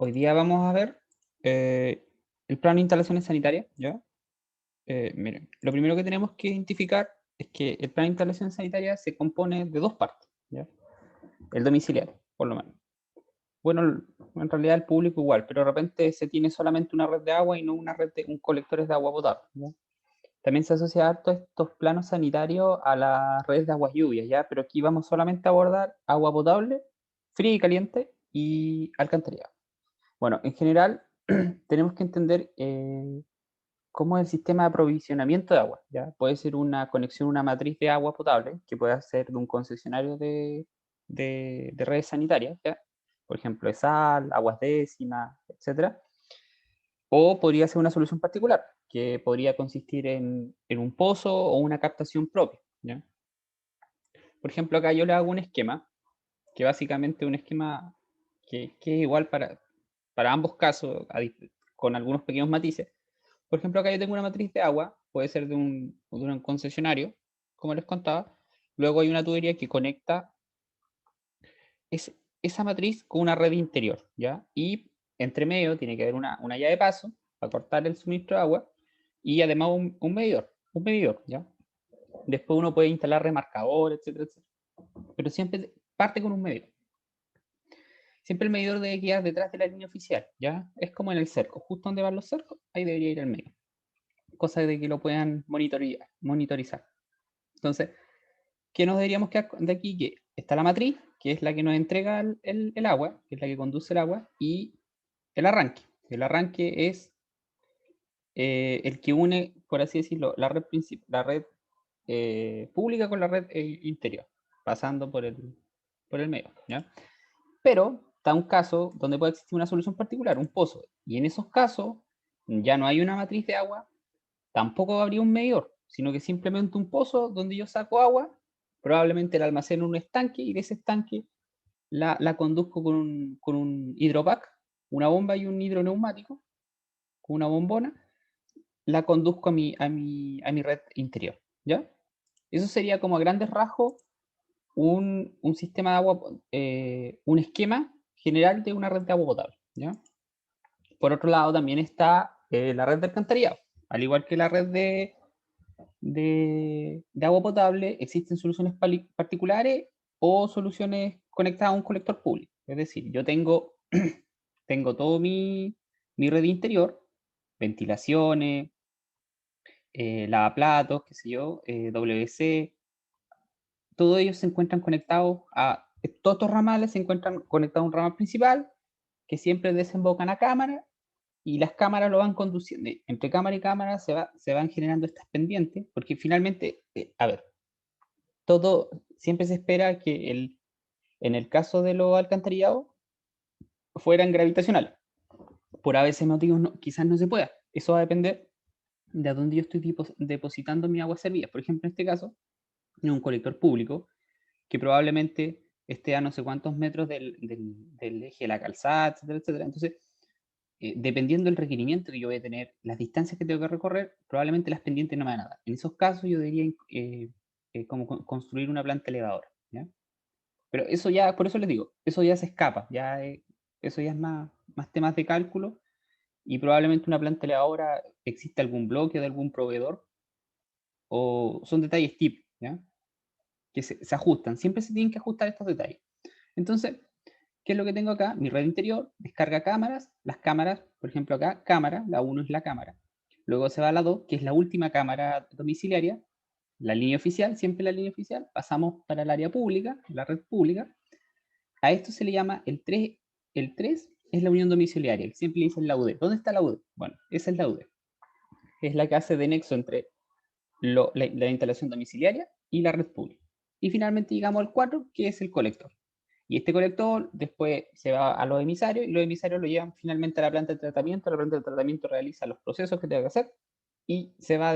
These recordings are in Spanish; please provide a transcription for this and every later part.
Hoy día vamos a ver el plano de instalaciones sanitarias, ¿ya? Miren, lo primero que tenemos que identificar es que el plan de instalaciones sanitarias se compone de dos partes, ¿ya? El domiciliario, por lo menos. Bueno, en realidad el público igual, pero de repente se tiene solamente una red de agua y no una red de colectores de agua potable, ¿ya? También se asocia harto estos planos sanitarios a las redes de aguas lluvias, ¿ya? Pero aquí vamos solamente a abordar agua potable, fría y caliente y alcantarillado. Bueno, en general tenemos que entender cómo es el sistema de aprovisionamiento de agua, ¿ya? Puede ser una conexión, una matriz de agua potable, que puede ser de un concesionario de redes sanitarias, ¿ya? Por ejemplo, de sal, aguas décimas, etcétera. O podría ser una solución particular, que podría consistir en un pozo o una captación propia, ¿ya? Por ejemplo, acá yo le hago un esquema, que básicamente es un esquema que es igual para ambos casos, con algunos pequeños matices. Por ejemplo, acá yo tengo una matriz de agua, puede ser de un concesionario, como les contaba. Luego hay una tubería que conecta esa matriz con una red interior, ¿ya? Y entre medio tiene que haber una llave de paso para cortar el suministro de agua y además un medidor, ¿ya? Después uno puede instalar remarcadores, etcétera, etcétera. Pero siempre parte con un medidor. Siempre el medidor debe quedar detrás de la línea oficial, ¿ya? Es como en el cerco, justo donde van los cercos, ahí debería ir el medidor. Cosa de que lo puedan monitorizar. Entonces, ¿qué nos deberíamos quedar de aquí? Que está la matriz, que es la que nos entrega el agua, que es la que conduce el agua, y el arranque. El arranque es el que une, por así decirlo, la red pública con la red interior, pasando por el medio, ¿ya? Pero está un caso donde puede existir una solución particular, un pozo, y en esos casos ya no hay una matriz de agua, tampoco habría un medidor, sino que simplemente un pozo donde yo saco agua, probablemente la almaceno en un estanque y de ese estanque la conduzco con un hidropack, una bomba y un hidroneumático, con una bombona, la conduzco a mi red interior, ¿ya? Eso sería como a grandes rasgos un sistema de agua, un esquema general de una red de agua potable, ¿ya? Por otro lado, también está la red de alcantarillado. Al igual que la red de agua potable, existen soluciones particulares o soluciones conectadas a un colector público. Es decir, yo tengo todo mi red interior, ventilaciones, lavaplatos, qué sé yo, WC, todos ellos se encuentran conectados todos estos ramales se encuentran conectados a un ramal principal que siempre desembocan a cámara y las cámaras lo van conduciendo. Entre cámara y cámara se van generando estas pendientes, porque finalmente, a ver, todo, siempre se espera que en el caso de los alcantarillados fueran gravitacionales. Por a veces motivos quizás no se pueda. Eso va a depender de a dónde yo estoy depositando mi agua servida. Por ejemplo, en este caso, en un colector público, que probablemente esté a no sé cuántos metros del eje de la calzada, etcétera, etcétera. Entonces, dependiendo del requerimiento que yo voy a tener, las distancias que tengo que recorrer, probablemente las pendientes no me van a dar. En esos casos yo debería como construir una planta elevadora, ¿ya? Pero eso ya, por eso les digo, eso ya se escapa, eso ya es más temas de cálculo y probablemente una planta elevadora existe algún bloque de algún proveedor o son detalles tip, ¿ya? Que se ajustan, siempre se tienen que ajustar estos detalles. Entonces, ¿qué es lo que tengo acá? Mi red interior descarga cámaras, las cámaras, por ejemplo acá, cámara, la 1 es la cámara. Luego se va a la 2, que es la última cámara domiciliaria, la línea oficial, siempre la línea oficial, pasamos para el área pública, la red pública. A esto se le llama el 3. El 3 es la unión domiciliaria, siempre le dicen la UD. ¿Dónde está la UD? Bueno, esa es la UD. Es la que hace de nexo entre la instalación domiciliaria y la red pública. Y finalmente llegamos al 4, que es el colector. Y este colector después se va a los emisarios y los emisarios lo llevan finalmente a la planta de tratamiento. La planta de tratamiento realiza los procesos que tenga que hacer y se va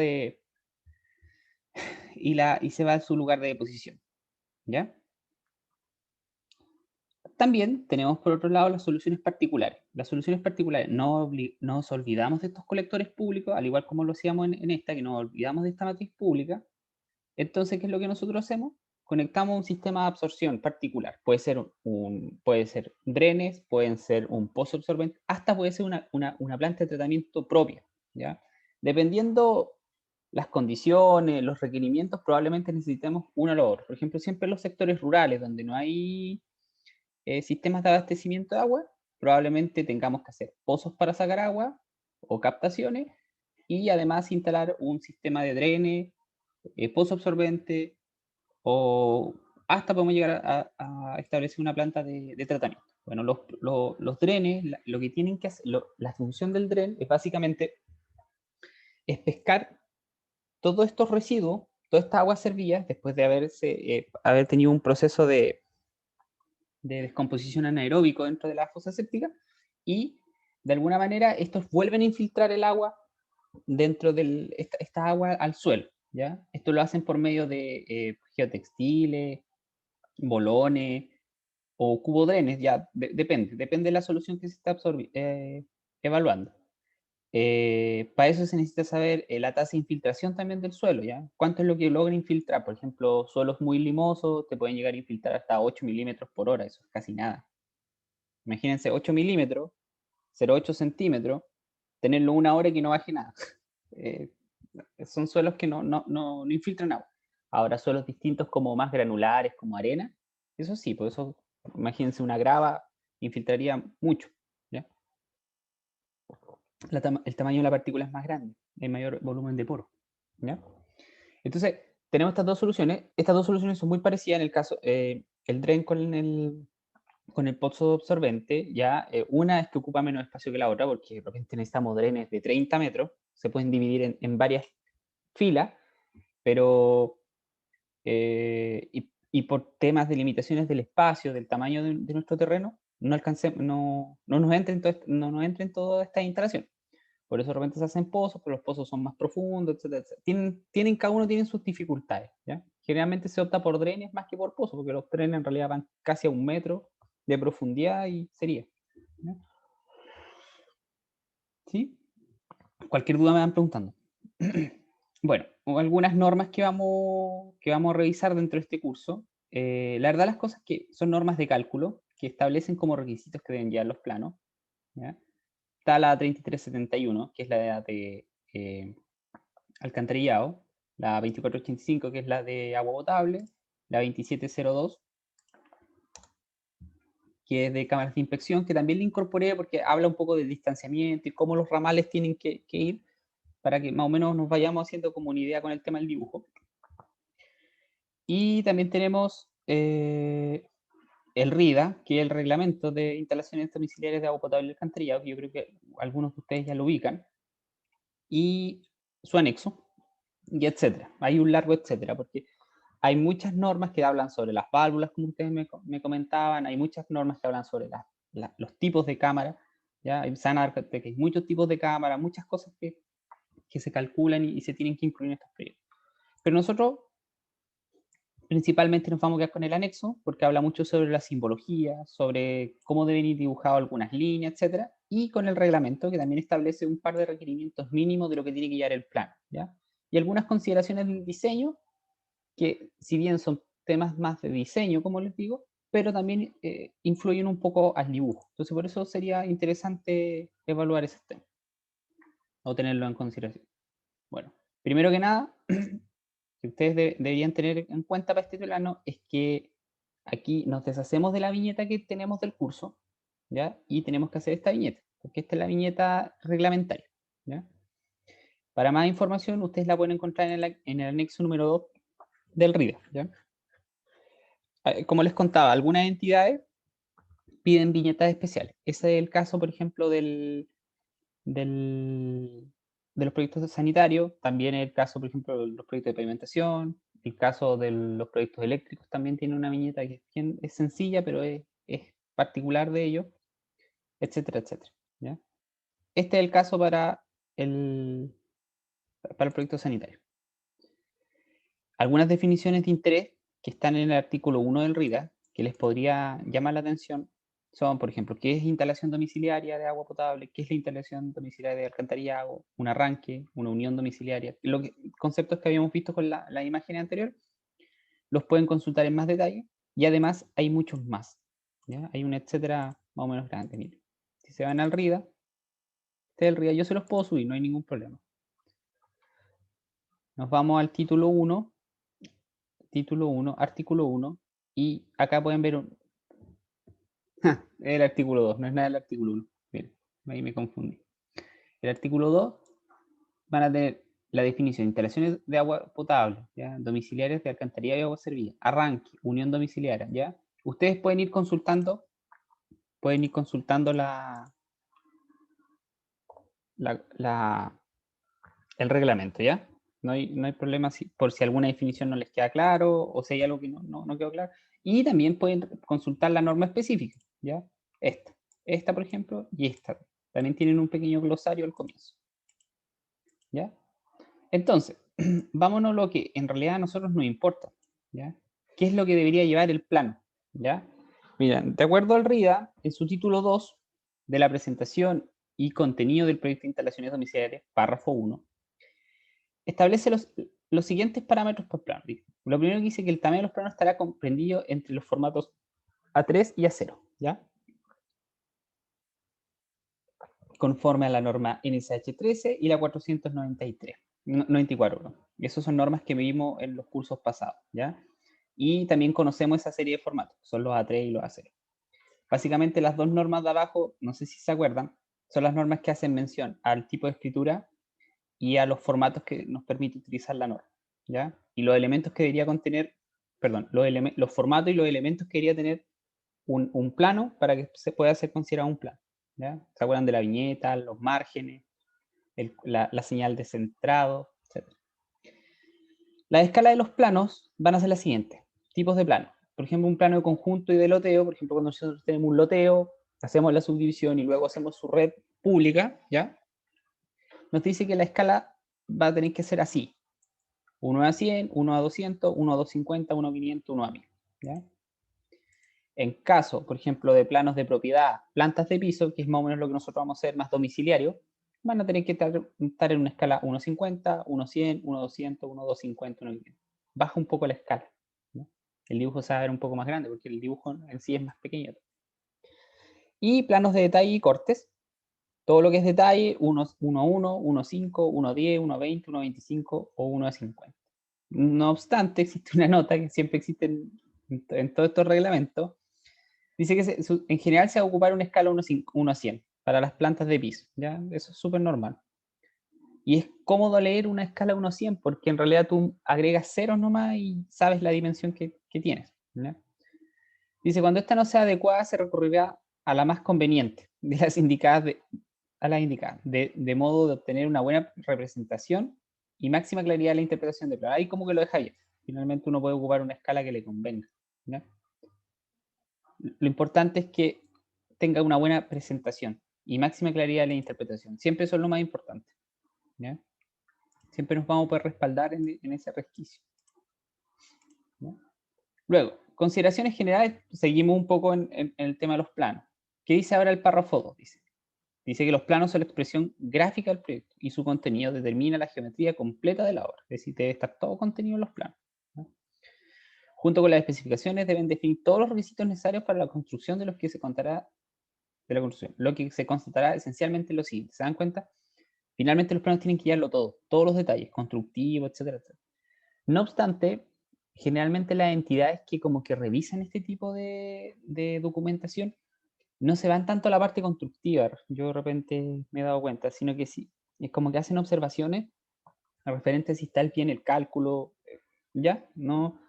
y se va a su lugar de deposición, ¿ya? También tenemos por otro lado las soluciones particulares. Las soluciones particulares, no nos olvidamos de estos colectores públicos, al igual como lo hacíamos en esta, que nos olvidamos de esta matriz pública. Entonces, ¿qué es lo que nosotros hacemos? conectamos un sistema de absorción particular. Puede ser drenes, pueden ser un pozo absorbente, hasta puede ser una planta de tratamiento propia, ¿ya? Dependiendo las condiciones, los requerimientos, probablemente necesitemos uno o lo otro. Por ejemplo, siempre en los sectores rurales, donde no hay sistemas de abastecimiento de agua, probablemente tengamos que hacer pozos para sacar agua o captaciones, y además instalar un sistema de drenes, pozo absorbente, o hasta podemos llegar a establecer una planta de tratamiento. Bueno, los drenes, lo que tienen que hacer, la función del dren es básicamente es pescar todos estos residuos, toda esta agua servida, después de haber tenido un proceso de descomposición anaeróbico dentro de la fosa séptica, y de alguna manera estos vuelven a infiltrar el agua dentro de esta agua al suelo, ¿ya? Esto lo hacen por medio de geotextiles, bolones o cubodrenes, ya depende de la solución que se está evaluando. Para eso se necesita saber la tasa de infiltración también del suelo, ¿ya? ¿Cuánto es lo que logra infiltrar? Por ejemplo, suelos muy limosos te pueden llegar a infiltrar hasta 8 milímetros por hora, eso es casi nada. Imagínense 8 milímetros, 0,8 centímetros, tenerlo una hora y que no baje nada. Eh, Son suelos que no infiltran agua. Ahora, suelos distintos como más granulares, como arena, eso sí, por eso, imagínense una grava, infiltraría mucho, ¿ya? El tamaño de la partícula es más grande, hay mayor volumen de poro, ¿ya? Entonces, tenemos estas dos soluciones. Estas dos soluciones son muy parecidas en el caso, el DREN con el pozo absorbente, ya una es que ocupa menos espacio que la otra, porque de repente necesitamos drenes de 30 metros, se pueden dividir en varias filas, pero y por temas de limitaciones del espacio, del tamaño de nuestro terreno, no nos entren no nos entren toda esta instalación. Por eso de repente se hacen pozos, pero los pozos son más profundos, etcétera, etcétera. Cada uno tiene sus dificultades, ¿ya? Generalmente se opta por drenes más que por pozos, porque los drenes en realidad van casi a 1 metro de profundidad y sería, ¿ya? ¿Sí? Cualquier duda me van preguntando. Bueno, algunas normas que vamos a revisar dentro de este curso. La verdad, las cosas que son normas de cálculo que establecen como requisitos que deben llevar los planos, ¿ya? Está la 3371, que es la de alcantarillado, la 2485, que es la de agua potable, la 2702, que es de cámaras de inspección, que también le incorporé porque habla un poco del distanciamiento y cómo los ramales tienen que ir, para que más o menos nos vayamos haciendo como una idea con el tema del dibujo. Y también tenemos el RIDA, que es el Reglamento de Instalaciones Domiciliarias de Agua Potable y Alcantarillado, que yo creo que algunos de ustedes ya lo ubican, y su anexo, y etcétera. Hay un largo etcétera, porque hay muchas normas que hablan sobre las válvulas, como ustedes me comentaban, hay muchas normas que hablan sobre los tipos de cámara, ¿ya? Se van a dar cuenta que hay muchos tipos de cámara, muchas cosas que se calculan y se tienen que incluir en estos proyectos. Pero nosotros principalmente nos vamos a quedar con el anexo, porque habla mucho sobre la simbología, sobre cómo deben ir dibujadas algunas líneas, etcétera, y con el reglamento, que también establece un par de requerimientos mínimos de lo que tiene que llevar el plano, ¿ya? Y algunas consideraciones del diseño, que si bien son temas más de diseño, como les digo, pero también influyen un poco al dibujo. Entonces, por eso sería interesante evaluar esos temas, o tenerlo en consideración. Bueno, primero que nada, que ustedes deberían tener en cuenta para este plano es que aquí nos deshacemos de la viñeta que tenemos del curso, ¿ya? Y tenemos que hacer esta viñeta, porque esta es la viñeta reglamentaria, ¿ya? Para más información, ustedes la pueden encontrar en el anexo número 2 del RIDA, ¿ya? Como les contaba, algunas entidades piden viñetas especiales. Ese es el caso, por ejemplo, del, de los proyectos sanitarios, también el caso, por ejemplo, de los proyectos de pavimentación, el caso de los proyectos eléctricos también tiene una viñeta que es sencilla, pero es particular de ellos, etcétera, etcétera, ¿ya? Este es el caso para el proyecto sanitario. Algunas definiciones de interés que están en el artículo 1 del RIDA, que les podría llamar la atención, son, por ejemplo, qué es instalación domiciliaria de agua potable, qué es la instalación domiciliaria de alcantarillado, un arranque, una unión domiciliaria, conceptos que habíamos visto con la imagen anterior. los pueden consultar en más detalle, y además hay muchos más, ¿ya? Hay un etcétera más o menos grande, miren. Si se van al RIDA, el RIDA yo se los puedo subir, no hay ningún problema. Nos vamos al título 1, artículo 1, y acá pueden ver el artículo 2, no es nada del artículo 1. Miren, ahí me confundí. El artículo 2 van a tener la definición de instalaciones de agua potable, ¿ya? Domiciliarias de alcantarillado y agua servida, arranque, unión domiciliaria, ¿ya? Ustedes pueden ir consultando el reglamento, ¿ya? No hay problema por si alguna definición no les queda claro o si hay algo que no quedó claro. Y también pueden consultar la norma específica, ¿ya? Esta, por ejemplo, y esta. También tienen un pequeño glosario al comienzo, ¿ya? Entonces, vámonos a lo que en realidad a nosotros nos importa, ¿ya? ¿Qué es lo que debería llevar el plano? ¿Ya? Mira, de acuerdo al RIDA, en su título 2 de la presentación y contenido del proyecto de instalaciones domiciliarias, párrafo 1, establece los siguientes parámetros por plano. Lo primero que dice que el tamaño de los planos estará comprendido entre los formatos A3 y A0, ¿ya? Conforme a la norma NSH 13 y la 494. Y esas son normas que vimos en los cursos pasados, ¿ya? Y también conocemos esa serie de formatos, son los A3 y los A0. Básicamente las dos normas de abajo, no sé si se acuerdan, son las normas que hacen mención al tipo de escritura y a los formatos que nos permite utilizar la norma, ¿ya? Y los elementos que debería contener, perdón, los formatos y los elementos que debería tener un plano para que se pueda ser considerado un plano, ¿ya? ¿Se acuerdan de la viñeta, los márgenes, la señal de centrado, etc.? La escala de los planos van a ser las siguientes. Tipos de plano. Por ejemplo, un plano de conjunto y de loteo. Por ejemplo, cuando nosotros tenemos un loteo, hacemos la subdivisión y luego hacemos su red pública, ¿ya? Nos dice que la escala va a tener que ser así. 1 a 100, 1 a 200, 1 a 250, 1 a 500, 1 a 1000, ¿ya? En caso, por ejemplo, de planos de propiedad, plantas de piso, que es más o menos lo que nosotros vamos a hacer más domiciliario, van a tener que estar en una escala 1.50, 1.100, 1.200, 1.250, 1.500. Baja un poco la escala, ¿no? El dibujo se va a ver un poco más grande porque el dibujo en sí es más pequeño. Y planos de detalle y cortes. Todo lo que es detalle, 1 a 1, 1 a 5, 1 a 10, 1 a 20, 1 a 25 o 1 a 50. No obstante, existe una nota que siempre existe en todos estos reglamentos. Dice que en general se va a ocupar una escala 1 a 100 para las plantas de piso, ¿ya? Eso es súper normal. Y es cómodo leer una escala 1 a 100 porque en realidad tú agregas ceros nomás y sabes la dimensión que tienes, ¿ya? Dice, cuando esta no sea adecuada, se recurrirá a la más conveniente de las indicadas, de modo de obtener una buena representación y máxima claridad de la interpretación de plano. Ahí como que lo deja ahí. Finalmente uno puede ocupar una escala que le convenga, ¿ya? Lo importante es que tenga una buena presentación y máxima claridad en la interpretación. Siempre eso es lo más importante, ¿ya? Siempre nos vamos a poder respaldar en ese resquicio, ¿ya? Luego, consideraciones generales, seguimos un poco en el tema de los planos. ¿Qué dice ahora el párrafo 2? Dice que los planos son la expresión gráfica del proyecto y su contenido determina la geometría completa de la obra. Es decir, debe estar todo contenido en los planos, ¿no? Junto con las especificaciones deben definir todos los requisitos necesarios para la construcción de los que se contará de la construcción. Lo que se constatará esencialmente es lo siguiente. ¿Se dan cuenta? Finalmente los planos tienen que llevarlo todo, todos los detalles, constructivos, etcétera, etcétera. No obstante, generalmente las entidades que como que revisan este tipo de documentación no se van tanto a la parte constructiva, yo de repente me he dado cuenta, sino que sí, es como que hacen observaciones referentes a si está bien el cálculo, ¿ya? No,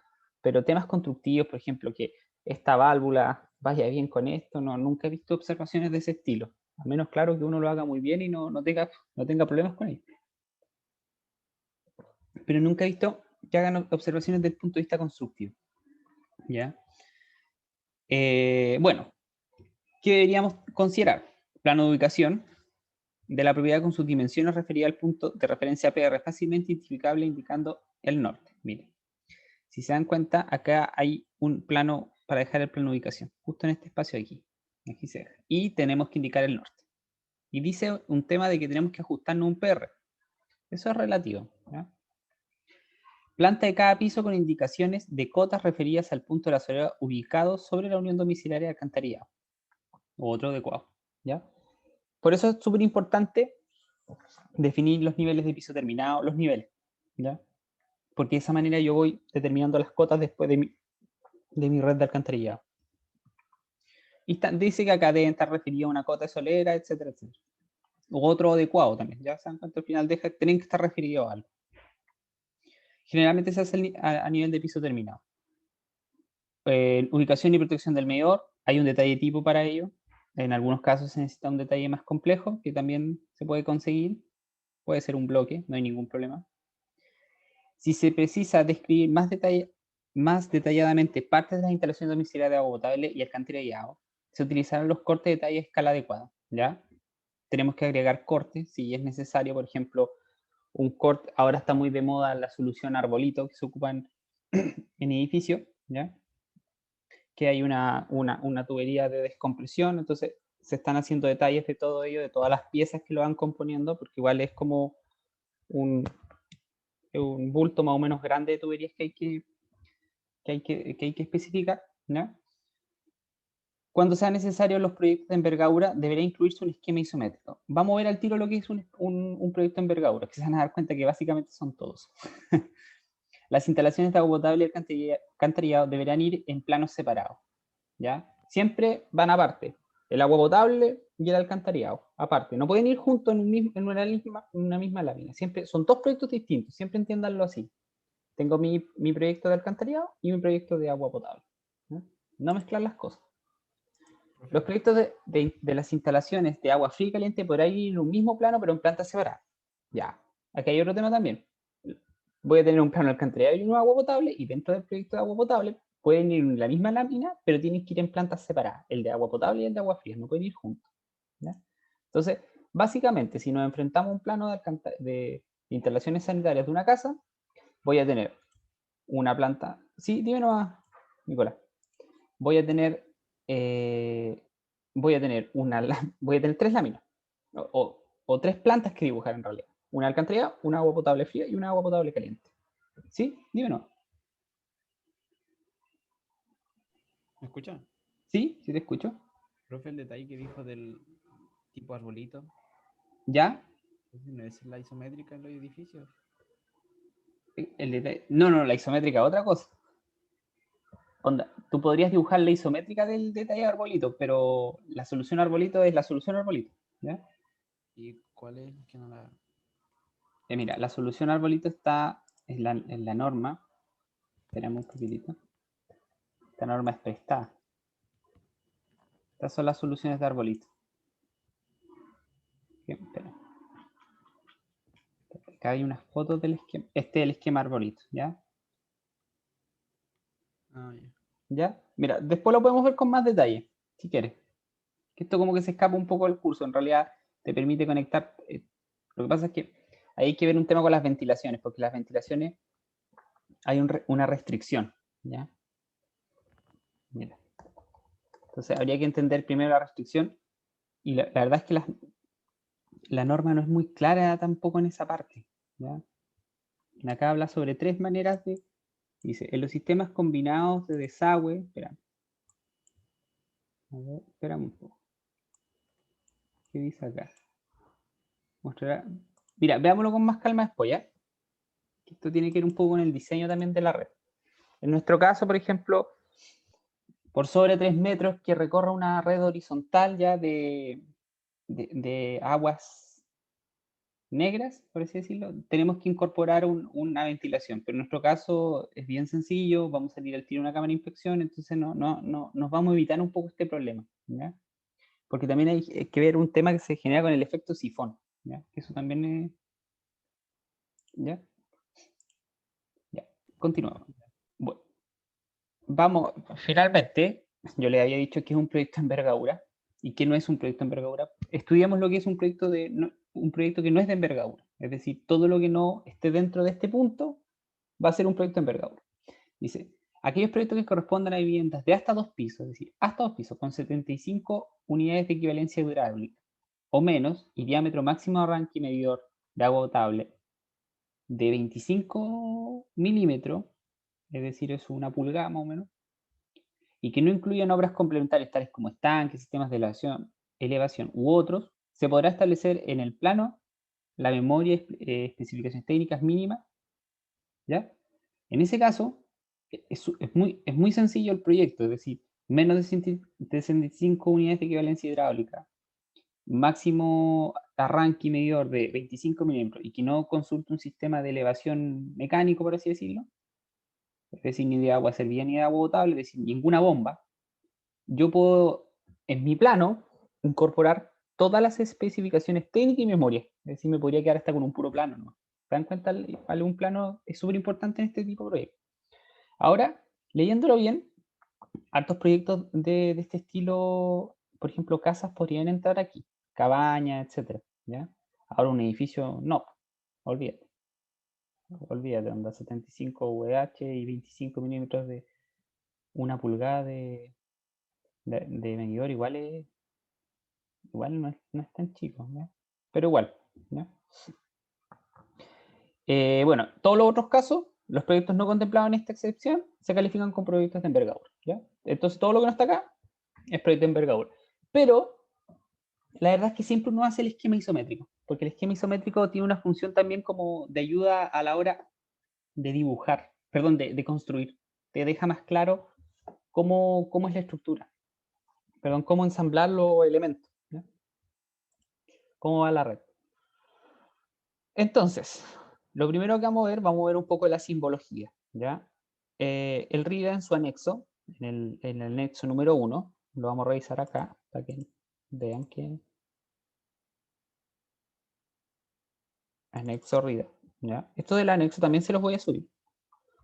pero temas constructivos, por ejemplo, que esta válvula vaya bien con esto, no, nunca he visto observaciones de ese estilo. Al menos claro que uno lo haga muy bien y no tenga problemas con ello. Pero nunca he visto que hagan observaciones desde el punto de vista constructivo, ¿ya? Bueno, ¿qué deberíamos considerar? Plano de ubicación de la propiedad con sus dimensiones referidas al punto de referencia PR, fácilmente identificable indicando el norte. Miren, si se dan cuenta, acá hay un plano para dejar el plano de ubicación, justo en este espacio aquí. Aquí se deja. Y tenemos que indicar el norte. Y dice un tema de que tenemos que ajustarnos un PR. Eso es relativo, ¿ya? Planta de cada piso con indicaciones de cotas referidas al punto de la soledad ubicado sobre la unión domiciliaria de alcantarillado. O otro adecuado, ¿ya? Por eso es súper importante definir los niveles de piso terminado, los niveles, ¿ya? Porque de esa manera yo voy determinando las cotas después de mi red de alcantarillado. Y dice que acá deben estar referidos a una cota de solera, etcétera, etcétera. O otro adecuado también, ya saben cuánto al final tienen que estar referidos a algo. Generalmente se hace a nivel de piso terminado. Ubicación y protección del medidor, hay un detalle tipo para ello. En algunos casos se necesita un detalle más complejo que también se puede conseguir. Puede ser un bloque, no hay ningún problema. Si se precisa describir más detalladamente partes de las instalaciones domiciliarias de agua potable y alcantarillado, se utilizarán los cortes de detalle a escala adecuada, ¿ya? Tenemos que agregar cortes si es necesario, por ejemplo, un corte, ahora está muy de moda la solución arbolito que se ocupan en edificios, ¿ya? Que hay una tubería de descompresión, entonces se están haciendo detalles de todo ello, de todas las piezas que lo van componiendo, porque igual es como un bulto más o menos grande de tuberías que hay que especificar, ¿no? Cuando sea necesario los proyectos de envergadura, deberá incluirse un esquema isométrico. Vamos a ver al tiro lo que es un proyecto de envergadura, que se van a dar cuenta que básicamente son todos. Las instalaciones de agua potable y alcantarillado deberán ir en planos separados, ¿ya? Siempre van aparte, el agua potable y el alcantarillado, aparte. No pueden ir juntos en una misma lámina. Siempre, son dos proyectos distintos, siempre entiéndanlo así. Tengo mi proyecto de alcantarillado y mi proyecto de agua potable. No mezclar las cosas. Los proyectos de las instalaciones de agua fría y caliente podrán ir en un mismo plano, pero en plantas separadas. Ya, aquí hay otro tema también. Voy a tener un plano de alcantarillado y un agua potable, y dentro del proyecto de agua potable pueden ir en la misma lámina, pero tienen que ir en plantas separadas. El de agua potable y el de agua fría, no pueden ir juntos. ¿Ya? Entonces, básicamente, si nos enfrentamos a un plano de instalaciones sanitarias de una casa, voy a tener una planta. Sí, dime nomás, Nicolás. Voy a tener voy a tener tres láminas o tres plantas que dibujar en realidad. Una alcantarillado, una agua potable fría y una agua potable caliente. ¿Sí? Dime no. ¿Me escucha? ¿Sí? ¿Sí te escucho? Profe, el detalle que dijo del tipo arbolito, ¿Ya? ¿no es la isométrica en los edificios? No, la isométrica, otra cosa. Onda, tú podrías dibujar la isométrica del detalle de arbolito, pero la solución arbolito es la solución arbolito. ¿Ya? ¿Y cuál es? Que no la... Mira, la solución arbolito está en la norma. Esperamos un poquitito. Esta norma es prestada. Estas son las soluciones de arbolito. Espera. Acá hay unas fotos del esquema. Este es el esquema arbolito, ¿ya? Ah, ya. ¿Ya? Mira, después lo podemos ver con más detalle, si quieres. Que esto como que se escapa un poco del curso. En realidad te permite conectar. Lo que pasa es que hay que ver un tema con las ventilaciones, porque las ventilaciones hay una restricción, ¿ya? Mira. Entonces habría que entender primero la restricción, y la verdad es que la norma no es muy clara tampoco en esa parte, ¿ya? Acá habla sobre tres maneras de... Dice, en los sistemas combinados de desagüe... Espera. A ver, espera un poco. ¿Qué dice acá? Mostrará... Mira, veámoslo con más calma después, ¿ya? Esto tiene que ver un poco con el diseño también de la red. En nuestro caso, por ejemplo, por sobre 3 metros que recorra una red horizontal ya de aguas negras, por así decirlo, tenemos que incorporar una ventilación. Pero en nuestro caso es bien sencillo, vamos a salir al tiro una cámara de inspección, entonces nos vamos a evitar un poco este problema, ¿ya? Porque también hay que ver un tema que se genera con el efecto sifón, ¿ya? Eso también es... ¿Ya? Ya, continuamos. Bueno, vamos, finalmente, yo le había dicho que es un proyecto de envergadura y que no es un proyecto de envergadura. Estudiamos lo que es un proyecto un proyecto que no es de envergadura. Es decir, todo lo que no esté dentro de este punto va a ser un proyecto de envergadura. Dice, aquellos proyectos que correspondan a viviendas de hasta 2 pisos, es decir, hasta 2 pisos, con 75 unidades de equivalencia hidráulica o menos, y diámetro máximo de arranque y medidor de agua potable de 25 milímetros, es decir, es una pulgada más o menos, y que no incluyan obras complementarias tales como estanques, sistemas de elevación u otros, se podrá establecer en el plano la memoria especificaciones técnicas mínimas, ¿ya? En ese caso, es muy sencillo el proyecto, es decir, menos de 65 unidades de equivalencia hidráulica, máximo arranque y medidor de 25 milímetros y que no consulte un sistema de elevación mecánico, por así decirlo, es decir, ni de agua servida ni de agua potable, es decir, ninguna bomba, yo puedo, en mi plano, incorporar todas las especificaciones técnicas y memoria. Es decir, me podría quedar hasta con un puro plano, ¿no? ¿Se dan cuenta? Vale, un plano es súper importante en este tipo de proyectos. Ahora, leyéndolo bien, hartos proyectos de este estilo, por ejemplo, casas podrían entrar aquí, cabañas, etcétera, ¿ya? Ahora un edificio, no, olvídate. Olvídate, onda 75 VH y 25 milímetros de una pulgada de medidor, igual no es tan chico, ¿ya? Pero igual, ¿ya? Bueno, todos los otros casos, los proyectos no contemplados en esta excepción, se califican como proyectos de envergadura, ¿ya? Entonces todo lo que no está acá es proyecto de envergadura. Pero la verdad es que siempre uno hace el esquema isométrico, porque el esquema isométrico tiene una función también como de ayuda a la hora de dibujar, perdón, de construir. Te deja más claro cómo es la estructura, perdón, cómo ensamblar los elementos, ¿ya? Cómo va la red. Entonces, lo primero que vamos a ver un poco de la simbología, ¿ya? El RIDA en su anexo, en el anexo número 1, lo vamos a revisar acá, para que vean que anexo RIDA, ¿ya? Esto del anexo también se los voy a subir.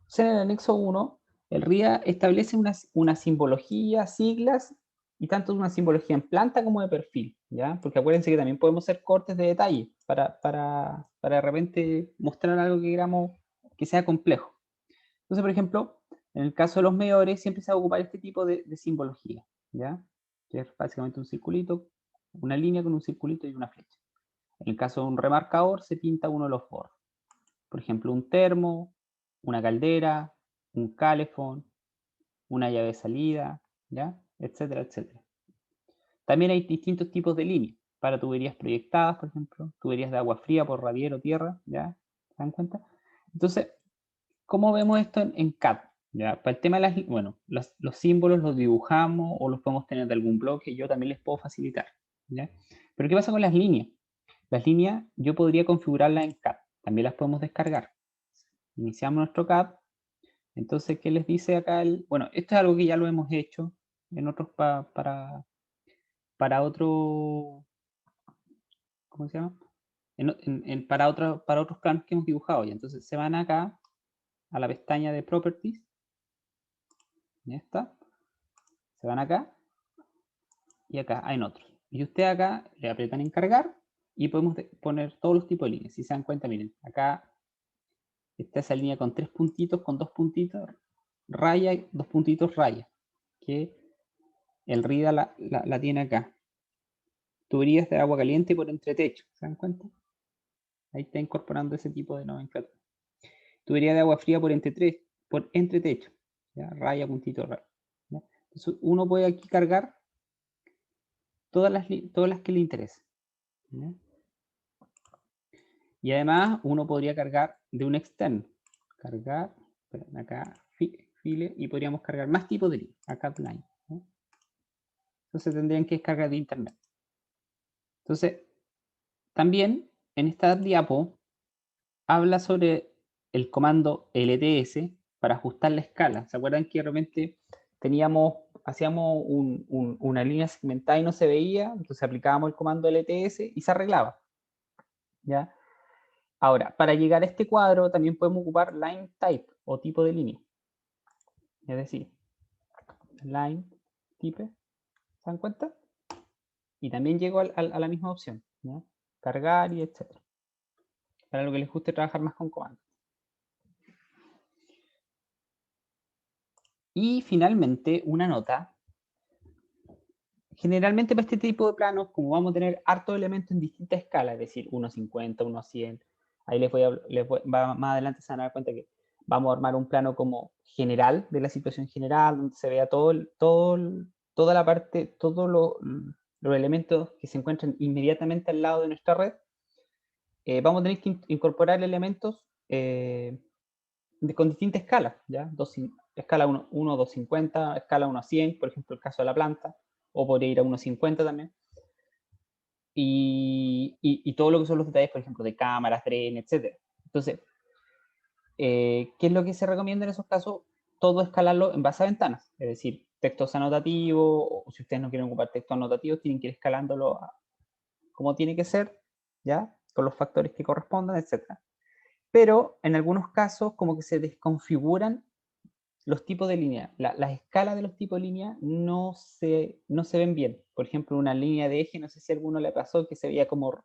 O sea, en el anexo 1, el RIDA establece una simbología, siglas, y tanto una simbología en planta como de perfil, ¿ya? Porque acuérdense que también podemos hacer cortes de detalle para de repente mostrar algo que queramos que sea complejo. Entonces, por ejemplo, en el caso de los medidores siempre se va a ocupar este tipo de simbología, ¿ya? Que es básicamente un circulito, una línea con un circulito y una flecha. En el caso de un remarcador se pinta uno de los bordes. Por ejemplo, un termo, una caldera, un calefón, una llave de salida, ¿ya? Etcétera, etcétera. También hay distintos tipos de líneas para tuberías proyectadas, por ejemplo, tuberías de agua fría por radiero, tierra, ¿ya? ¿Se dan cuenta? Entonces, ¿cómo vemos esto en CAD? ¿Ya? Para el tema de los símbolos los dibujamos o los podemos tener de algún bloque, yo también les puedo facilitar, ¿ya? Pero ¿qué pasa con las líneas? Las líneas yo podría configurarlas en CAD, también las podemos descargar. Iniciamos nuestro CAD. Entonces, ¿qué les dice acá? Bueno, esto es algo que ya lo hemos hecho en otros para otro, ¿cómo se llama? Para otros planos que hemos dibujado ya. Entonces se van acá a la pestaña de Properties. Ya está. Se van acá y acá hay otros. Y ustedes acá le aprietan en cargar y podemos poner todos los tipos de líneas. Si se dan cuenta, miren, acá está esa línea con 3 puntitos, con 2 puntitos, raya, 2 puntitos, raya. Que el RIDA la tiene acá. Tuberías de agua caliente por entretecho. ¿Se dan cuenta? Ahí está incorporando ese tipo de nomenclatura. Tubería de agua fría por entretecho. ¿Ya? Raya, puntito, raya. ¿Ya? Entonces uno puede aquí cargar todas las que le interesen. ¿Ya? Y además uno podría cargar de un externo. Cargar, acá, file, y podríamos cargar más tipos de línea. Acá line. ¿Ya? Entonces tendrían que descargar de internet. Entonces, también en esta diapo habla sobre el comando LTS para ajustar la escala. ¿Se acuerdan que realmente hacíamos una línea segmentada y no se veía? Entonces aplicábamos el comando LTS y se arreglaba, ¿ya? Ahora, para llegar a este cuadro también podemos ocupar line type o tipo de línea. Es decir, line type, ¿se dan cuenta? Y también llego a la misma opción, ¿ya? Cargar y etcétera. Para lo que les guste trabajar más con comandos. Y finalmente, una nota. Generalmente para este tipo de planos, como vamos a tener hartos elementos en distintas escalas, es decir, 1.50, 1.100, Ahí más adelante se van a dar cuenta que vamos a armar un plano como general, de la situación general, donde se vea toda la parte, todos los elementos que se encuentran inmediatamente al lado de nuestra red. Vamos a tener que incorporar elementos con distintas escalas, ¿ya? Escala 1 a 250, escala 1 a 100, por ejemplo, el caso de la planta, o podría ir a 1.50 también. Y todo lo que son los detalles, por ejemplo, de cámaras, tren, etc. Entonces, ¿qué es lo que se recomienda en esos casos? Todo escalarlo en base a ventanas, es decir, textos anotativos, o si ustedes no quieren ocupar textos anotativos, tienen que ir escalándolo como tiene que ser, ¿ya? Con los factores que correspondan, etc. Pero en algunos casos como que se desconfiguran los tipos de línea. Las escalas de los tipos de línea no se ven bien. Por ejemplo, una línea de eje, no sé si a alguno le pasó que se veía como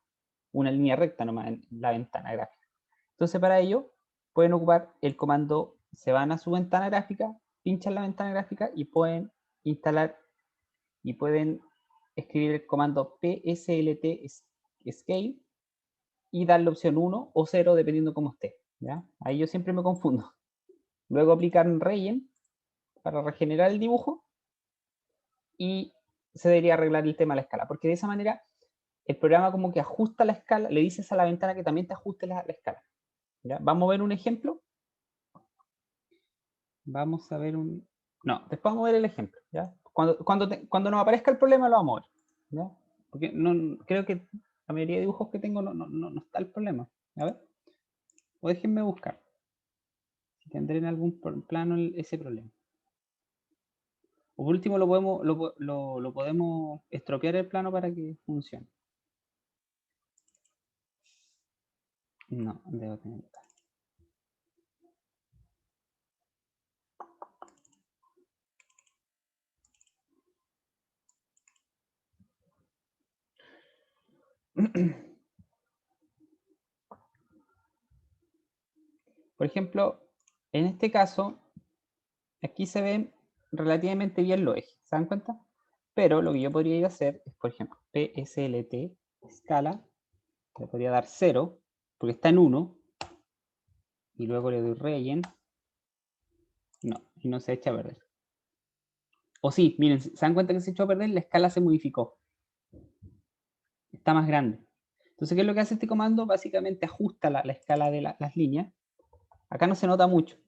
una línea recta nomás en la ventana gráfica. Entonces, para ello, pueden ocupar el comando, se van a su ventana gráfica, pinchan la ventana gráfica y pueden instalar y pueden escribir el comando pslt scale y darle opción 1 o 0 dependiendo cómo esté. ¿ya? Ahí yo siempre me confundo. Luego aplicar un regen para regenerar el dibujo y se debería arreglar el tema de la escala, porque de esa manera el programa como que ajusta la escala, le dices a la ventana que también te ajuste la escala. ¿ya? Vamos a ver un ejemplo. Vamos a ver un... No, después vamos a ver el ejemplo. ¿ya? Cuando nos aparezca el problema lo vamos a ver. ¿ya? Porque no, creo que la mayoría de dibujos que tengo no está el problema. A ver. O déjenme buscar. Si tendré en algún plano ese problema. O por último lo podemos estropear el plano para que funcione. No, debo tener. Por ejemplo, en este caso, aquí se ven relativamente bien los ejes, ¿se dan cuenta? Pero lo que yo podría ir a hacer es, por ejemplo, PSLT, escala, le podría dar 0, porque está en 1, y luego le doy regen, no, y no se echa a perder. O sí, miren, ¿se dan cuenta que se echó a perder? La escala se modificó. Está más grande. Entonces, ¿qué es lo que hace este comando? Básicamente ajusta la escala de las líneas. Acá no se nota mucho.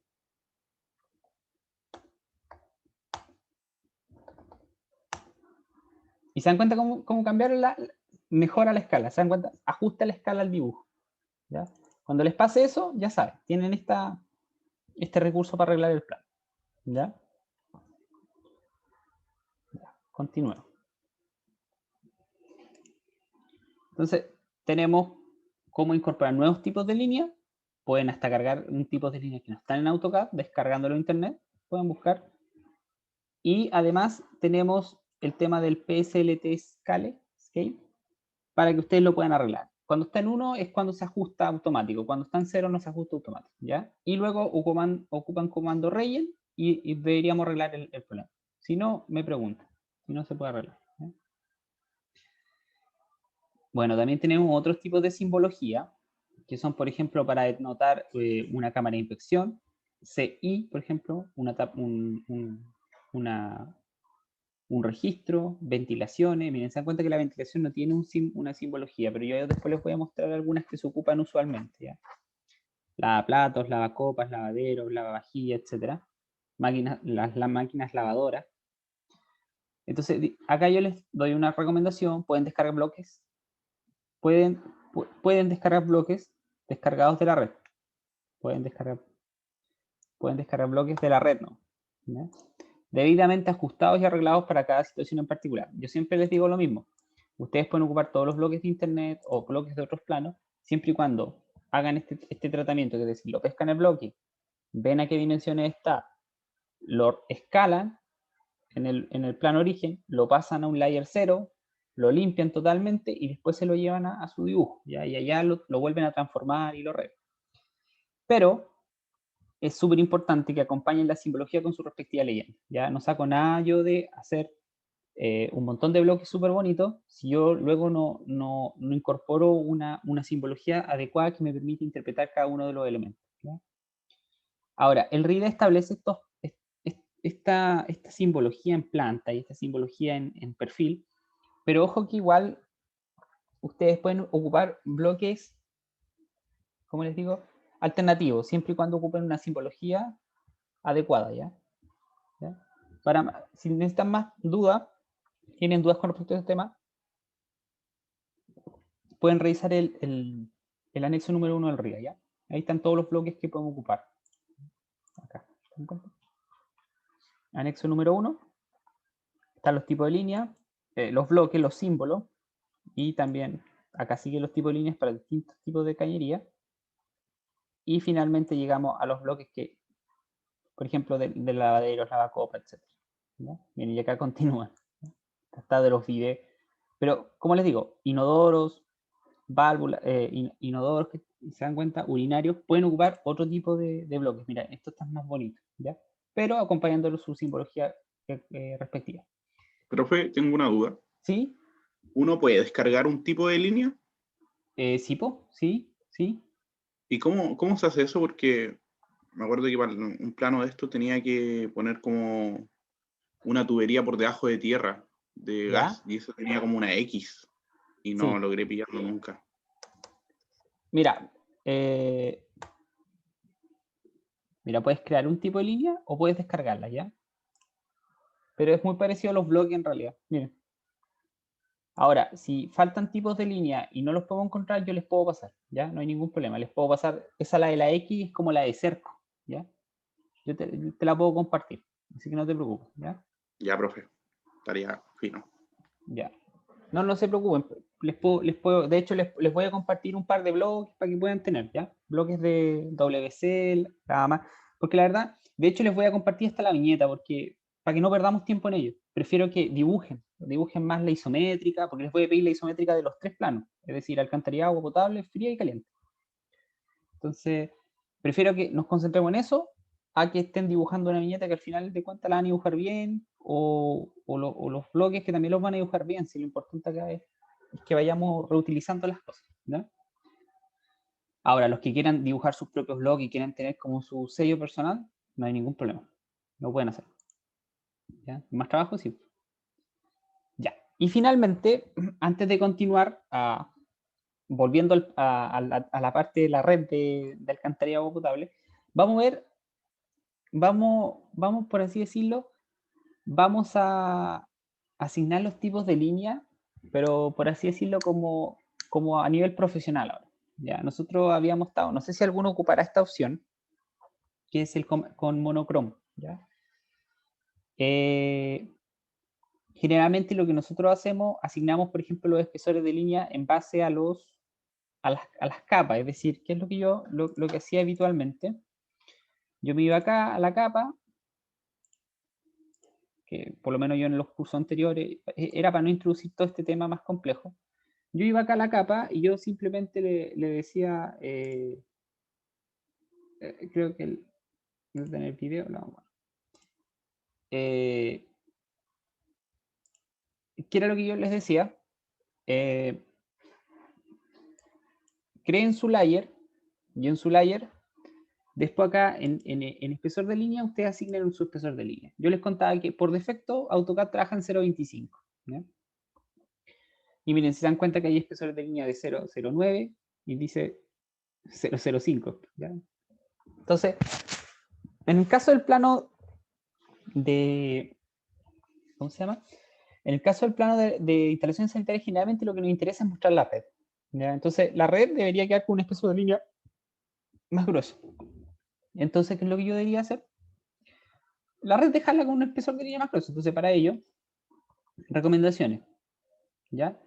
Y se dan cuenta cómo cambiaron mejora la escala. Se dan cuenta, ajusta la escala al dibujo. ¿ya? Cuando les pase eso, ya saben, tienen este recurso para arreglar el plano. ¿ya? Continuemos. Entonces, tenemos cómo incorporar nuevos tipos de líneas. Pueden hasta cargar un tipo de líneas que no están en AutoCAD, descargándolo en internet. Pueden buscar. Y además tenemos el tema del PSLT Scale, para que ustedes lo puedan arreglar. Cuando está en 1 es cuando se ajusta automático, cuando está en 0 no se ajusta automático, ¿ya? Y luego ocupan comando regen y deberíamos arreglar el problema. Si no, me preguntan, si no se puede arreglar. ¿ya? Bueno, también tenemos otros tipos de simbología, que son, por ejemplo, para denotar una cámara de inspección, CI, por ejemplo, un registro, ventilaciones. Miren, se dan cuenta que la ventilación no tiene una simbología, pero yo después les voy a mostrar algunas que se ocupan usualmente. ¿ya? Lavaplatos, lavacopas, lavaderos, lavavajillas, etc. Las máquinas lavadoras. Entonces, acá yo les doy una recomendación. Pueden descargar bloques. Pueden descargar bloques descargados de la red. Pueden descargar bloques de la red, ¿no? ¿Ya? Debidamente ajustados y arreglados para cada situación en particular. Yo siempre les digo lo mismo. Ustedes pueden ocupar todos los bloques de internet o bloques de otros planos, siempre y cuando hagan este tratamiento, que es decir, lo pescan el bloque, ven a qué dimensiones está, lo escalan en el plano origen, lo pasan a un layer 0, lo limpian totalmente y después se lo llevan a su dibujo. ¿ya? Y allá lo vuelven a transformar y lo arreglan. Pero es súper importante que acompañen la simbología con su respectiva leyenda. Ya no saco nada yo de hacer un montón de bloques súper bonitos si yo luego no incorporo una simbología adecuada que me permite interpretar cada uno de los elementos, ¿ya? Ahora, el RIDE establece esta simbología en planta y esta simbología en perfil, pero ojo que igual ustedes pueden ocupar bloques, como les digo, alternativos, siempre y cuando ocupen una simbología adecuada, ¿ya? Si necesitan más dudas, tienen dudas con respecto a este tema, pueden revisar el anexo número 1 del RIA, ¿ya? Ahí están todos los bloques que pueden ocupar. Acá. Anexo número 1, están los tipos de línea, los bloques, los símbolos, y también acá siguen los tipos de líneas para distintos tipos de cañería. Y finalmente llegamos a los bloques que, por ejemplo, de lavaderos, lavacopas, etc. ¿Ya? Bien, y acá continúan. Hasta de los bidet. Pero, como les digo, inodoros, válvulas, inodoros que se dan cuenta, urinarios, pueden ocupar otro tipo de bloques. Mira, esto está más bonito, ¿ya? Pero acompañándolo su simbología respectiva. Profe, tengo una duda. ¿Sí? ¿Uno puede descargar un tipo de línea? Sí, sí, sí. ¿Y cómo se hace eso? Porque me acuerdo que para un plano de esto tenía que poner como una tubería por debajo de tierra de ¿Ya? gas, y eso tenía como una X, y no Sí. logré pillarlo nunca. Mira, puedes crear un tipo de línea o puedes descargarla, ¿ya? Pero es muy parecido a los bloques en realidad. Miren. Ahora, si faltan tipos de línea y no los puedo encontrar, yo les puedo pasar, ¿ya? No hay ningún problema. Les puedo pasar, esa la de la X es como la de cerco, ¿ya? Yo te la puedo compartir, así que no te preocupes, ¿ya? Ya, profe, estaría fino. Ya. No se preocupen. De hecho, les voy a compartir un par de bloques para que puedan tener, ¿ya? Bloques de WC, nada más. Porque la verdad, de hecho, les voy a compartir hasta la viñeta, porque para que no perdamos tiempo en ello. Prefiero que dibujen más la isométrica, porque les voy a pedir la isométrica de los 3 planos, es decir, alcantarillado, agua potable, fría y caliente. Entonces, prefiero que nos concentremos en eso a que estén dibujando una viñeta que al final de cuentas la van a dibujar bien, o los bloques que también los van a dibujar bien, si lo importante acá es que vayamos reutilizando las cosas, ¿no? Ahora, los que quieran dibujar sus propios blogs y quieran tener como su sello personal, no hay ningún problema, lo pueden hacer. ¿Ya? ¿Más trabajo? Sí. Ya. Y finalmente, antes de continuar, volviendo a la parte de la red de alcantarillado potable, vamos a ver, vamos por así decirlo, vamos a asignar los tipos de línea, pero por así decirlo como a nivel profesional ahora. Ya, nosotros habíamos estado, no sé si alguno ocupará esta opción, que es el con monocromo, ¿ya? Generalmente lo que nosotros hacemos, asignamos, por ejemplo, los espesores de línea en base a las capas, es decir, ¿qué es lo que lo que hacía habitualmente? Yo me iba acá a la capa, que por lo menos yo en los cursos anteriores, era para no introducir todo este tema más complejo. Yo iba acá a la capa y yo simplemente le decía, creo que no tener video, no, bueno. ¿Qué era lo que yo les decía? Creen su layer, y en su layer, después acá en espesor de línea, ustedes asignen su espesor de línea. Yo les contaba que por defecto AutoCAD trabaja en 0.25. ¿Ya? Y miren, se dan cuenta que hay espesores de línea de 0.09 y dice 0.05. ¿Ya? Entonces, en el caso del plano de... ¿Cómo se llama? En el caso del plano de instalaciones sanitarias, generalmente lo que nos interesa es mostrar la red. ¿Ya? Entonces, la red debería quedar con un espesor de línea más grueso. Entonces, ¿qué es lo que yo debería hacer? La red dejarla con un espesor de línea más grueso. Entonces, para ello, recomendaciones. ¿Ya?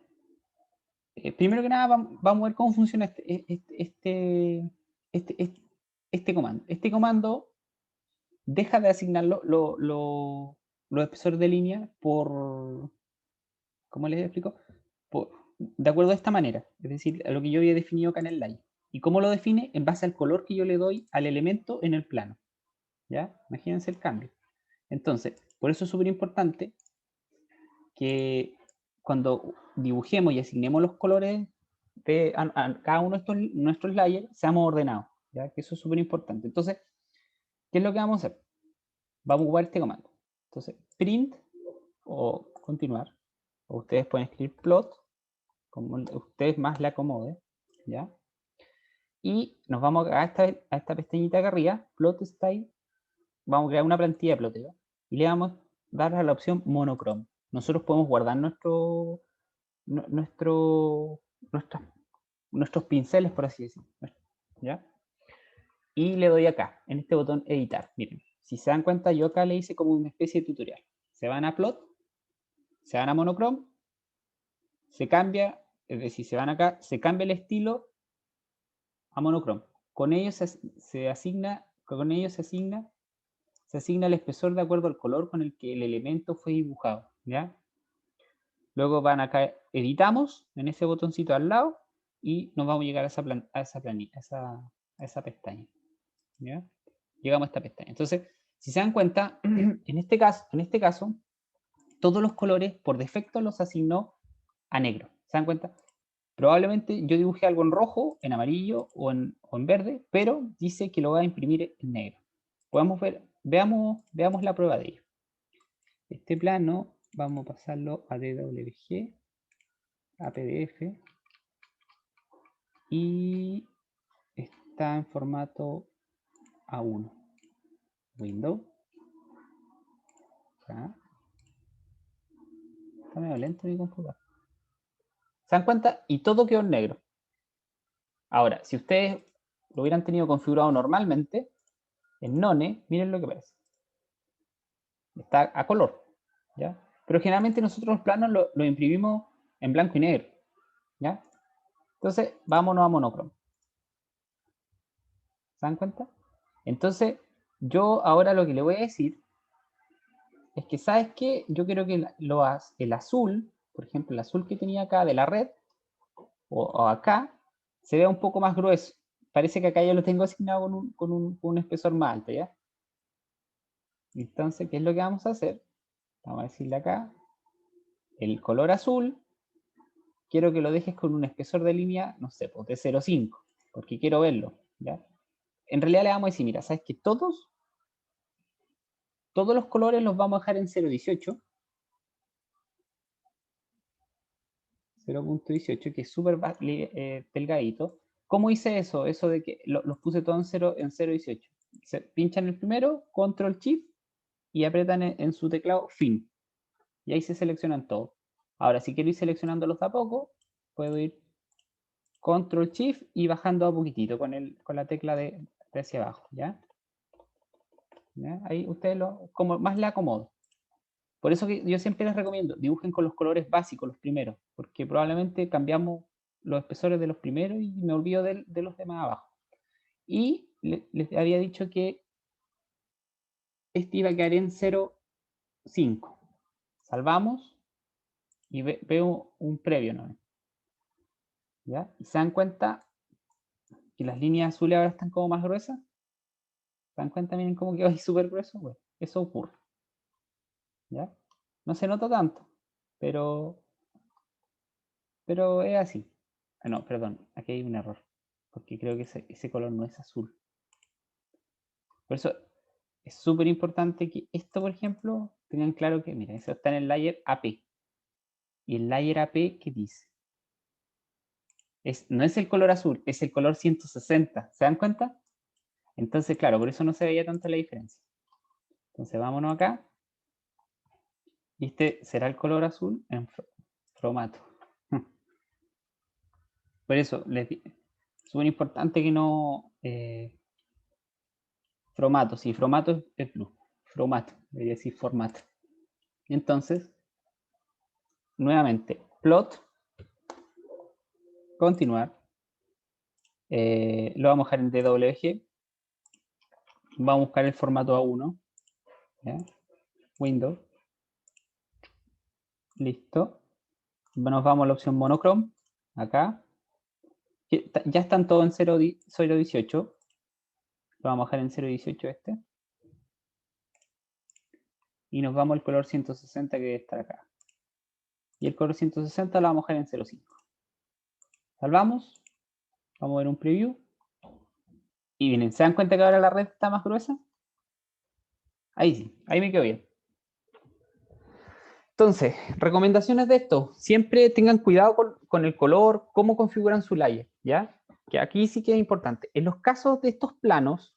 Primero que nada, vamos a ver cómo funciona este comando. Este comando deja de asignar los espesores de línea por, ¿cómo les explico? De acuerdo a esta manera, es decir, a lo que yo había definido acá en el layer. ¿Y cómo lo define? En base al color que yo le doy al elemento en el plano. ¿Ya? Imagínense el cambio. Entonces, por eso es súper importante que cuando dibujemos y asignemos los colores de a cada uno de nuestros layers, seamos ordenados, ¿ya? Que eso es súper importante. Entonces, ¿qué es lo que vamos a hacer? Vamos a ocupar este comando. Entonces, print o continuar, o ustedes pueden escribir plot, como ustedes más le acomode, ¿ya? Y nos vamos a esta pestañita acá arriba, plot style, vamos a crear una plantilla de ploteo, y le vamos a dar a la opción monochrome. Nosotros podemos guardar nuestros pinceles, por así decirlo, ¿ya? Y le doy acá, en este botón editar. Miren, si se dan cuenta, yo acá le hice como una especie de tutorial. Se van a plot, se van a monochrome, se cambia, es decir, se van acá, se cambia el estilo a monochrome. Con ello se asigna el espesor de acuerdo al color con el que el elemento fue dibujado, ¿ya? Luego van acá, editamos en ese botoncito al lado y nos vamos a llegar a esa planilla, a esa pestaña, ¿ya? Llegamos a esta pestaña. Entonces, si se dan cuenta, en este caso, todos los colores por defecto los asignó a negro. ¿Se dan cuenta? Probablemente yo dibujé algo en rojo, en amarillo o en verde, pero dice que lo va a imprimir en negro. Podemos ver, veamos la prueba de ello. Este plano vamos a pasarlo a DWG, a PDF, y está en formato A1. Windows. ¿Ya? Está medio lento mi computador. ¿Se dan cuenta? Y todo quedó en negro. Ahora, si ustedes lo hubieran tenido configurado normalmente, en None, miren lo que parece. Está a color, ¿ya? Pero generalmente nosotros los planos lo imprimimos en blanco y negro, ¿ya? Entonces, vámonos a monochrome. ¿Se dan cuenta? Entonces, yo ahora lo que le voy a decir es que, ¿sabes qué? Yo quiero que el azul, por ejemplo, el azul que tenía acá de la red, o acá, se vea un poco más grueso. Parece que acá ya lo tengo asignado con un espesor más alto, ¿ya? Entonces, ¿qué es lo que vamos a hacer? Vamos a decirle acá, el color azul, quiero que lo dejes con un espesor de línea, no sé, pues de 0,5, porque quiero verlo, ¿ya? En realidad le vamos a decir, mira, ¿sabes qué? Todos los colores los vamos a dejar en 0,18, 0.18, que es súper delgadito. ¿Cómo hice eso? Eso de que los puse todos en 0.18. Pinchan el primero, Control Shift, y apretan en su teclado Fin. Y ahí se seleccionan todos. Ahora, si quiero ir seleccionándolos de a poco, puedo ir Control Shift y bajando a poquitito con la tecla de hacia abajo, ¿ya? ¿Ya? Ahí ustedes como más le acomodo. Por eso que yo siempre les recomiendo, dibujen con los colores básicos, los primeros, porque probablemente cambiamos los espesores de los primeros y me olvido de los demás abajo. Y les había dicho que este iba a quedar en 0,5. Salvamos y veo un previo, ¿no? ¿Ya? Y se dan cuenta que las líneas azules ahora están como más gruesas. ¿Se dan cuenta? Miren cómo quedó ahí súper grueso. Bueno, eso ocurre. ¿Ya? No se nota tanto, pero es así. Ah, no, perdón, aquí hay un error, porque creo que ese color no es azul. Por eso es súper importante que esto, por ejemplo, tengan claro que, mira, eso está en el layer AP. Y el layer AP, ¿qué dice? No es el color azul, es el color 160. ¿Se dan cuenta? Entonces, claro, por eso no se veía tanto la diferencia. Entonces, vámonos acá. Y este será el color azul en formato. Por eso, es súper importante que no... Formato, sí, formato es blue. Formato, debería decir formato. Entonces, nuevamente, plot, continuar. Lo vamos a dejar en DWG. Vamos a buscar el formato A1. ¿Ya? Windows. Listo. Nos vamos a la opción monochrome. Acá. Ya están todos en 0.18. Lo vamos a dejar en 0.18 este. Y nos vamos al color 160 que debe estar acá. y el color 160 lo vamos a dejar en 0,5. Salvamos, vamos a ver un preview, y miren, ¿se dan cuenta que ahora la red está más gruesa? Ahí sí, ahí me quedo bien. Entonces, recomendaciones de esto, siempre tengan cuidado con el color, cómo configuran su layer, ¿ya? Que aquí sí que es importante. En los casos de estos planos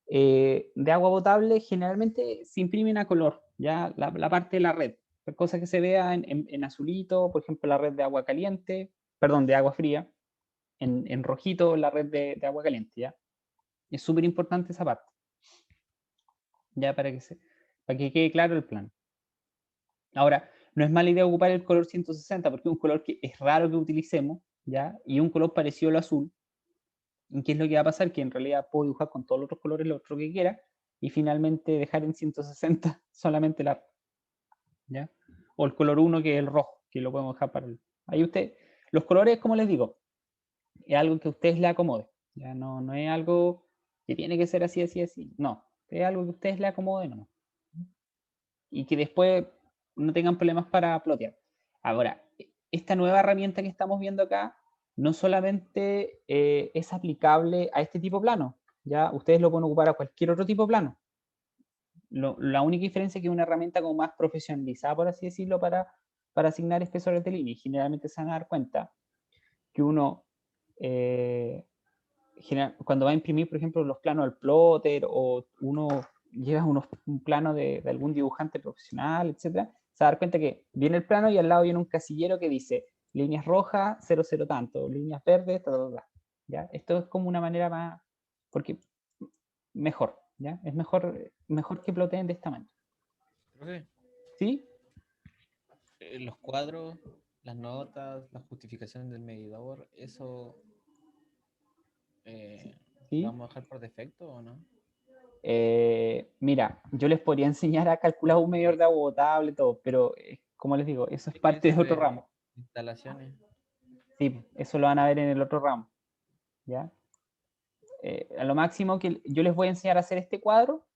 de agua potable, generalmente se imprimen a color, ¿ya? La parte de la red, cosa que se vea en azulito, por ejemplo, la red de agua caliente, perdón, de agua fría, en rojito la red de agua caliente, ¿ya? Es súper importante esa parte, ya para que quede claro el plan. Ahora, no es mala idea ocupar el color 160 porque es un color que es raro que utilicemos, ¿ya? Y un color parecido al azul. ¿Y qué es lo que va a pasar? Que en realidad puedo dibujar con todos los otros colores lo otro que quiera y finalmente dejar en 160 solamente la, ¿ya? O el color 1 que es el rojo, que lo podemos dejar para el... Ahí usted, los colores, como les digo, es algo que a ustedes le acomode, ¿ya? No es algo que tiene que ser así, así, así. No, es algo que a ustedes le acomode nomás. Y que después no tengan problemas para plotear. Ahora, esta nueva herramienta que estamos viendo acá no solamente es aplicable a este tipo de plano, ya ustedes lo pueden ocupar a cualquier otro tipo de plano. La única diferencia es que es una herramienta como más profesionalizada, por así decirlo, para asignar espesores de línea. Y generalmente se van a dar cuenta que uno, cuando va a imprimir, por ejemplo, los planos del plotter o uno lleva un plano de algún dibujante profesional, etcétera, se va a dar cuenta que viene el plano y al lado viene un casillero que dice líneas rojas, 00 tanto, líneas verdes, ¿ya? Esto es como una manera más, porque mejor, ¿ya? Es mejor que ploteen de esta manera. Profe, ¿Sí? los cuadros, las notas, las justificaciones del medidor, ¿eso ¿Sí? lo vamos a dejar por defecto o no? Mira, yo les podría enseñar a calcular un medidor de agua potable, todo, pero como les digo, eso es parte Eso de otro de ramo. instalaciones. Sí, eso lo van a ver en el otro ramo, ¿ya? A lo máximo que yo les voy a enseñar a hacer este cuadro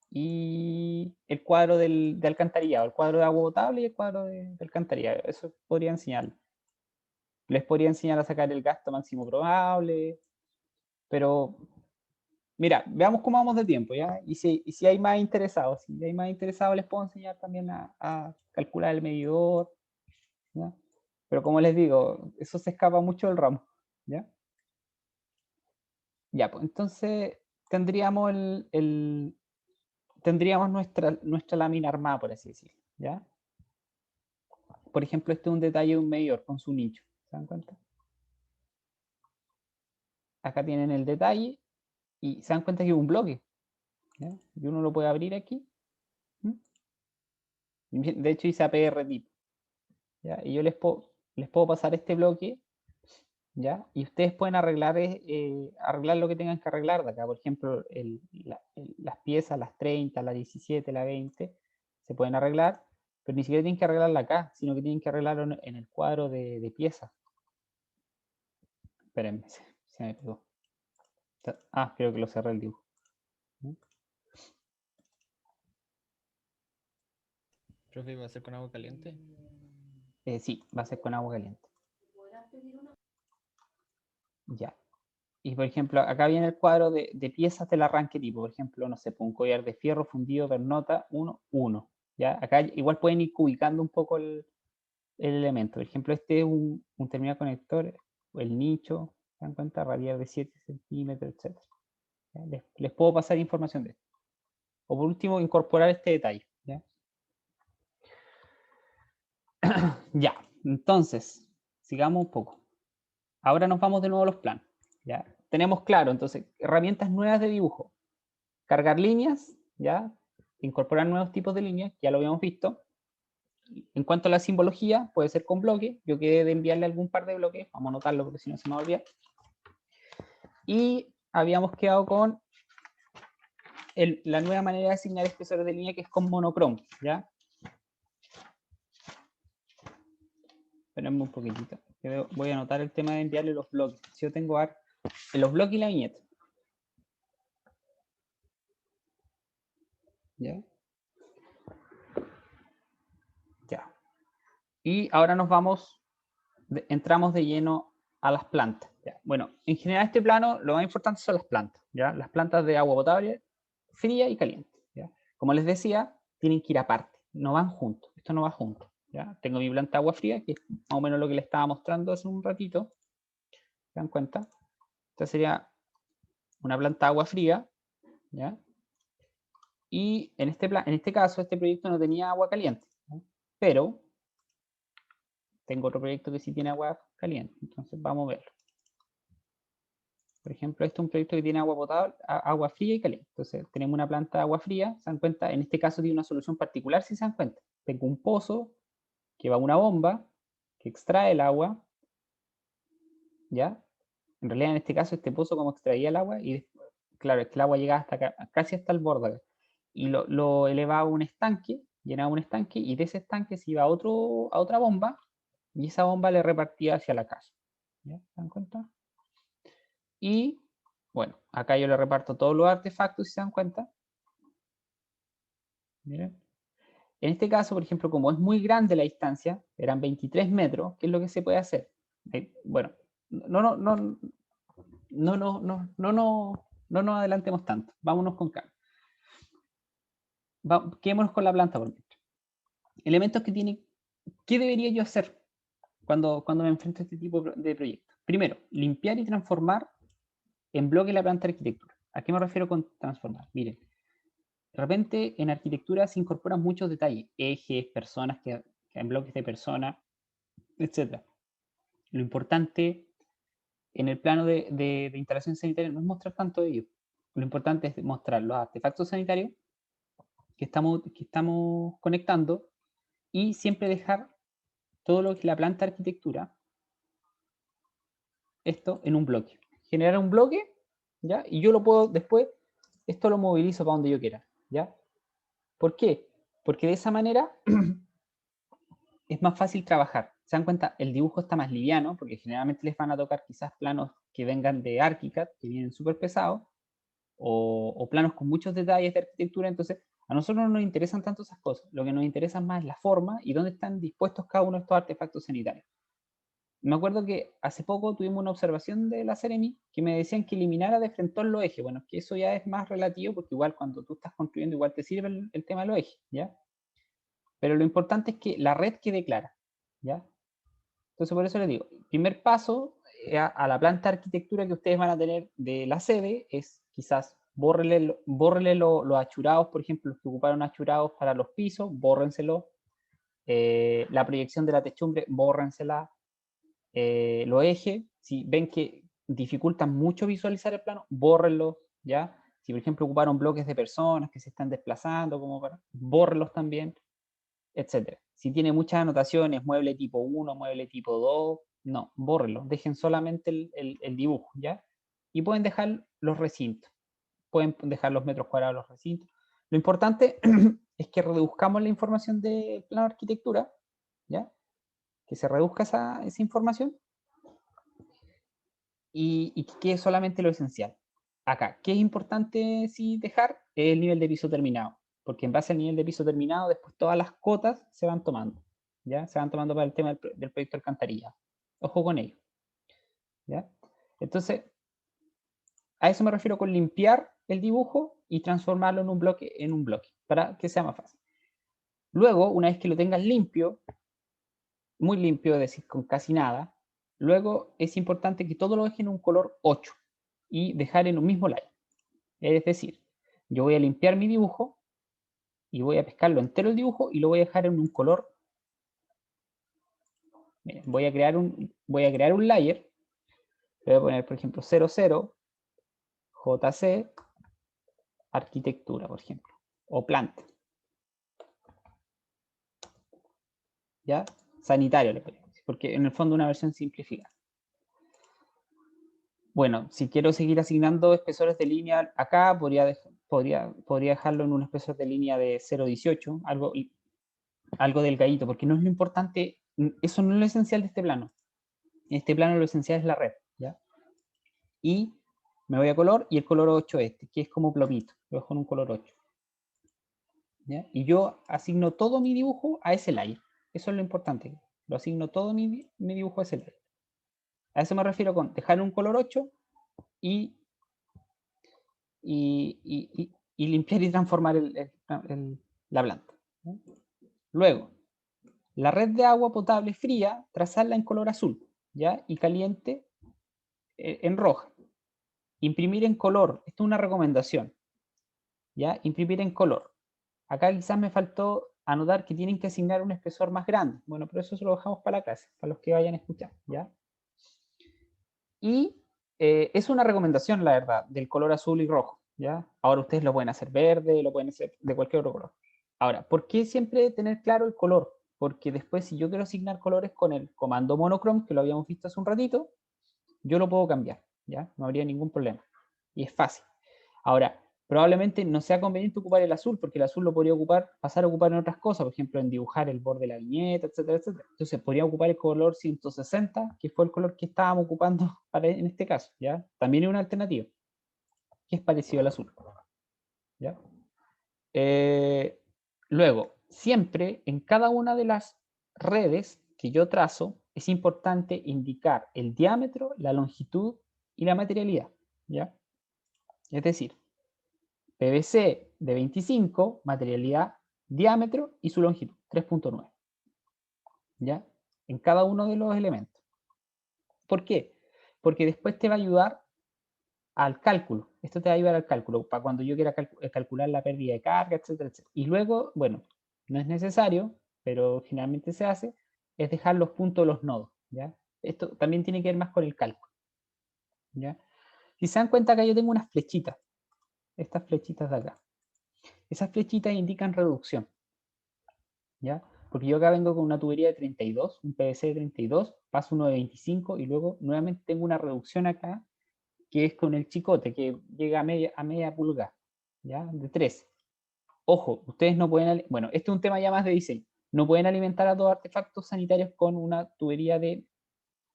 y el cuadro de alcantarillado, el cuadro de agua potable y el cuadro de alcantarillado. Eso podría enseñarles. Les podría enseñar a sacar el gasto máximo probable, pero mira, veamos cómo vamos de tiempo, ¿ya? Y si hay más interesados, les puedo enseñar también a calcular el medidor, ¿ya? Pero como les digo, eso se escapa mucho del ramo, ¿ya? Ya, pues entonces tendríamos tendríamos nuestra lámina armada, por así decirlo, ¿ya? Por ejemplo, este es un detalle de un medidor con su nicho, ¿se dan cuenta? Acá tienen el detalle y se dan cuenta que es un bloque, ¿ya? Y uno lo puede abrir aquí. De hecho, hice APR tipo, ¿ya? Y yo les puedo pasar este bloque, ¿ya? Y ustedes pueden arreglar lo que tengan que arreglar de acá. Por ejemplo, las piezas, las 30, la 17, la 20, se pueden arreglar, pero ni siquiera tienen que arreglarla acá, sino que tienen que arreglarlo en el cuadro de piezas. Espérenme, se me pegó. Ah, creo que lo cerré el dibujo. Profe, ¿va a ser con agua caliente? Sí, va a ser con agua caliente. Ya. Y por ejemplo, acá viene el cuadro de piezas del arranque tipo. Por ejemplo, no sé, un collar de fierro fundido pernota 1, 1. ¿Ya? Acá igual pueden ir ubicando un poco el elemento. Por ejemplo, este es un terminal conector, el nicho, ¿se dan cuenta? Radial de 7 centímetros, etc. Les puedo pasar información de esto. O por último, incorporar este detalle. ¿Ya? Ya, entonces, sigamos un poco. Ahora nos vamos de nuevo a los planos. ¿Ya? Tenemos claro, entonces, herramientas nuevas de dibujo. Cargar líneas, ¿ya? Incorporar nuevos tipos de líneas, ya lo habíamos visto. En cuanto a la simbología, puede ser con bloques. Yo quedé de enviarle algún par de bloques, vamos a anotarlo porque si no se me va a olvidar. Y habíamos quedado con la nueva manera de asignar espesores de línea que es con monocromo, ¿ya? Esperemos un poquitito. Voy a anotar el tema de enviarle los bloques. Si yo tengo los bloques y la viñeta. ¿Ya? Ya. Y ahora entramos de lleno a las plantas. ¿Ya? Bueno, en general este plano lo más importante son las plantas, ¿ya? Las plantas de agua potable, fría y caliente. ¿Ya? Como les decía, tienen que ir aparte, no van juntos, esto no va junto. ¿Ya? Tengo mi planta de agua fría, que es más o menos lo que les estaba mostrando hace un ratito. ¿Se dan cuenta? Esta sería una planta de agua fría, ¿ya? Y en este caso, este proyecto no tenía agua caliente, ¿no? Pero tengo otro proyecto que sí tiene agua caliente, entonces vamos a verlo. Por ejemplo, este es un proyecto que tiene agua potable, agua fría y caliente. Entonces, tenemos una planta de agua fría, se dan cuenta, en este caso tiene una solución particular, si se dan cuenta. Tengo un pozo que va a una bomba, que extrae el agua, ¿ya? En realidad, en este caso, este pozo como extraía el agua, y claro, es que el agua llegaba hasta acá, casi hasta el borde acá. Y lo elevaba a un estanque, llenaba un estanque, y de ese estanque se iba a otra bomba, y esa bomba le repartía hacia la casa. ¿Ya? ¿Se dan cuenta? Y bueno, acá yo le reparto todos los artefactos, si se dan cuenta. Miren. En este caso, por ejemplo, como es muy grande la distancia, eran 23 metros, ¿qué es lo que se puede hacer? Bueno, no nos adelantemos tanto, vámonos con calma. Quedémonos con la planta por dentro. Elementos que tiene, ¿qué debería yo hacer cuando me enfrento a este tipo de proyectos? Primero, limpiar y transformar en bloque la planta de arquitectura. ¿A qué me refiero con transformar? Miren, de repente en arquitectura se incorporan muchos detalles, ejes, personas que en bloques de personas, etc. Lo importante en el plano de instalación sanitaria no es mostrar tanto de ello. Lo importante es mostrar los artefactos sanitarios que estamos conectando y siempre dejar todo lo que es la planta de arquitectura, esto en un bloque. Generar un bloque, ¿ya? Y yo lo puedo después, esto lo movilizo para donde yo quiera, ¿ya? ¿Por qué? Porque de esa manera es más fácil trabajar. ¿Se dan cuenta? El dibujo está más liviano, porque generalmente les van a tocar quizás planos que vengan de ArchiCAD, que vienen súper pesados, o planos con muchos detalles de arquitectura. Entonces, a nosotros no nos interesan tanto esas cosas. Lo que nos interesa más es la forma y dónde están dispuestos cada uno de estos artefactos sanitarios. Me acuerdo que hace poco tuvimos una observación de la Seremi que me decían que eliminara de frente los ejes. Bueno, que eso ya es más relativo, porque igual cuando tú estás construyendo, igual te sirve el tema de los ejes, ¿ya? Pero lo importante es que la red quede clara, ¿ya? Entonces, por eso les digo, el primer paso a la planta de arquitectura que ustedes van a tener de la sede es quizás bórrele los achurados, por ejemplo, los que ocuparon achurados para los pisos, bórrenselo. La proyección de la techumbre, bórrensela. Los ejes, si ven que dificultan mucho visualizar el plano, bórrenlos, ¿ya? Si, por ejemplo, ocuparon bloques de personas que se están desplazando, bórrenlos también, etcétera. Si tiene muchas anotaciones, mueble tipo 1, mueble tipo 2, no, bórrenlo, dejen solamente el dibujo, ¿ya? Y pueden dejar los recintos, pueden dejar los metros cuadrados de los recintos. Lo importante es que reduzcamos la información del plano de arquitectura, ¿ya? Que se reduzca esa información y que quede solamente lo esencial. Acá, ¿qué es importante sí dejar? Es el nivel de piso terminado, porque en base al nivel de piso terminado, después todas las cotas se van tomando, ¿ya? Se van tomando para el tema del proyecto alcantarilla. Ojo con ello, ¿ya? Entonces, a eso me refiero con limpiar el dibujo y transformarlo en un bloque, para que sea más fácil. Luego, una vez que lo tengas limpio, muy limpio, es decir, con casi nada, luego es importante que todo lo deje en un color 8 y dejar en un mismo layer. Es decir, yo voy a limpiar mi dibujo y voy a pescarlo entero el dibujo y lo voy a dejar en un color. Miren, voy a crear un layer. Le voy a poner, por ejemplo, 00, JC, arquitectura, por ejemplo, o planta. ¿Ya? Sanitario le ponemos, porque en el fondo es una versión simplificada. Bueno, si quiero seguir asignando espesores de línea acá, podría dejarlo en un espesor de línea de 0,18, algo delgadito, porque no es lo importante, eso no es lo esencial de este plano. En este plano lo esencial es la red, ¿ya? Y me voy a color, y el color 8 que es como plomito, lo dejo en un color 8. ¿Ya? Y yo asigno todo mi dibujo a ese layer. Eso es lo importante. lo asigno todo mi dibujo SLR. A eso me refiero con dejar un color 8 y limpiar y transformar la planta. ¿No? Luego, la red de agua potable fría, trazarla en color azul, ¿ya? Y caliente en roja. Imprimir en color, esto es una recomendación, ¿ya? Imprimir en color. Acá quizás me faltó anotar que tienen que asignar un espesor más grande. Bueno, pero eso se lo dejamos para la clase, para los que vayan a escuchar, ¿ya? Y es una recomendación, la verdad, del color azul y rojo, ¿ya? Ahora ustedes lo pueden hacer verde, lo pueden hacer de cualquier otro color. Ahora, ¿por qué siempre tener claro el color? Porque después, si yo quiero asignar colores con el comando monochrome, que lo habíamos visto hace un ratito, yo lo puedo cambiar, ¿ya? No habría ningún problema. Y es fácil. Ahora, probablemente no sea conveniente ocupar el azul, porque el azul lo podría pasar a ocupar en otras cosas, por ejemplo, en dibujar el borde de la viñeta, etcétera, etcétera. Entonces, podría ocupar el color 160, que fue el color que estábamos ocupando en este caso, ¿ya? También es una alternativa, que es parecido al azul, ¿ya? Luego, siempre en cada una de las redes que yo trazo, es importante indicar el diámetro, la longitud y la materialidad, ¿ya? Es decir, PVC de 25, materialidad, diámetro y su longitud, 3.9, ¿ya? En cada uno de los elementos. ¿Por qué? Porque después te va a ayudar al cálculo. Esto te va a ayudar al cálculo, para cuando yo quiera calcular la pérdida de carga, etcétera, etcétera. Y luego, bueno, no es necesario, pero generalmente se hace, es dejar los puntos de los nodos, ¿ya? Esto también tiene que ver más con el cálculo, ¿ya? Si se dan cuenta, acá yo tengo unas flechitas, estas flechitas de acá. Esas flechitas indican reducción, ¿ya? Porque yo acá vengo con una tubería de 32, un PVC de 32, paso uno de 25 y luego nuevamente tengo una reducción acá que es con el chicote, que llega a media pulgada, ¿ya? De 13. Ojo, ustedes no pueden, bueno, este es un tema ya más de diseño, no pueden alimentar a dos artefactos sanitarios con una tubería de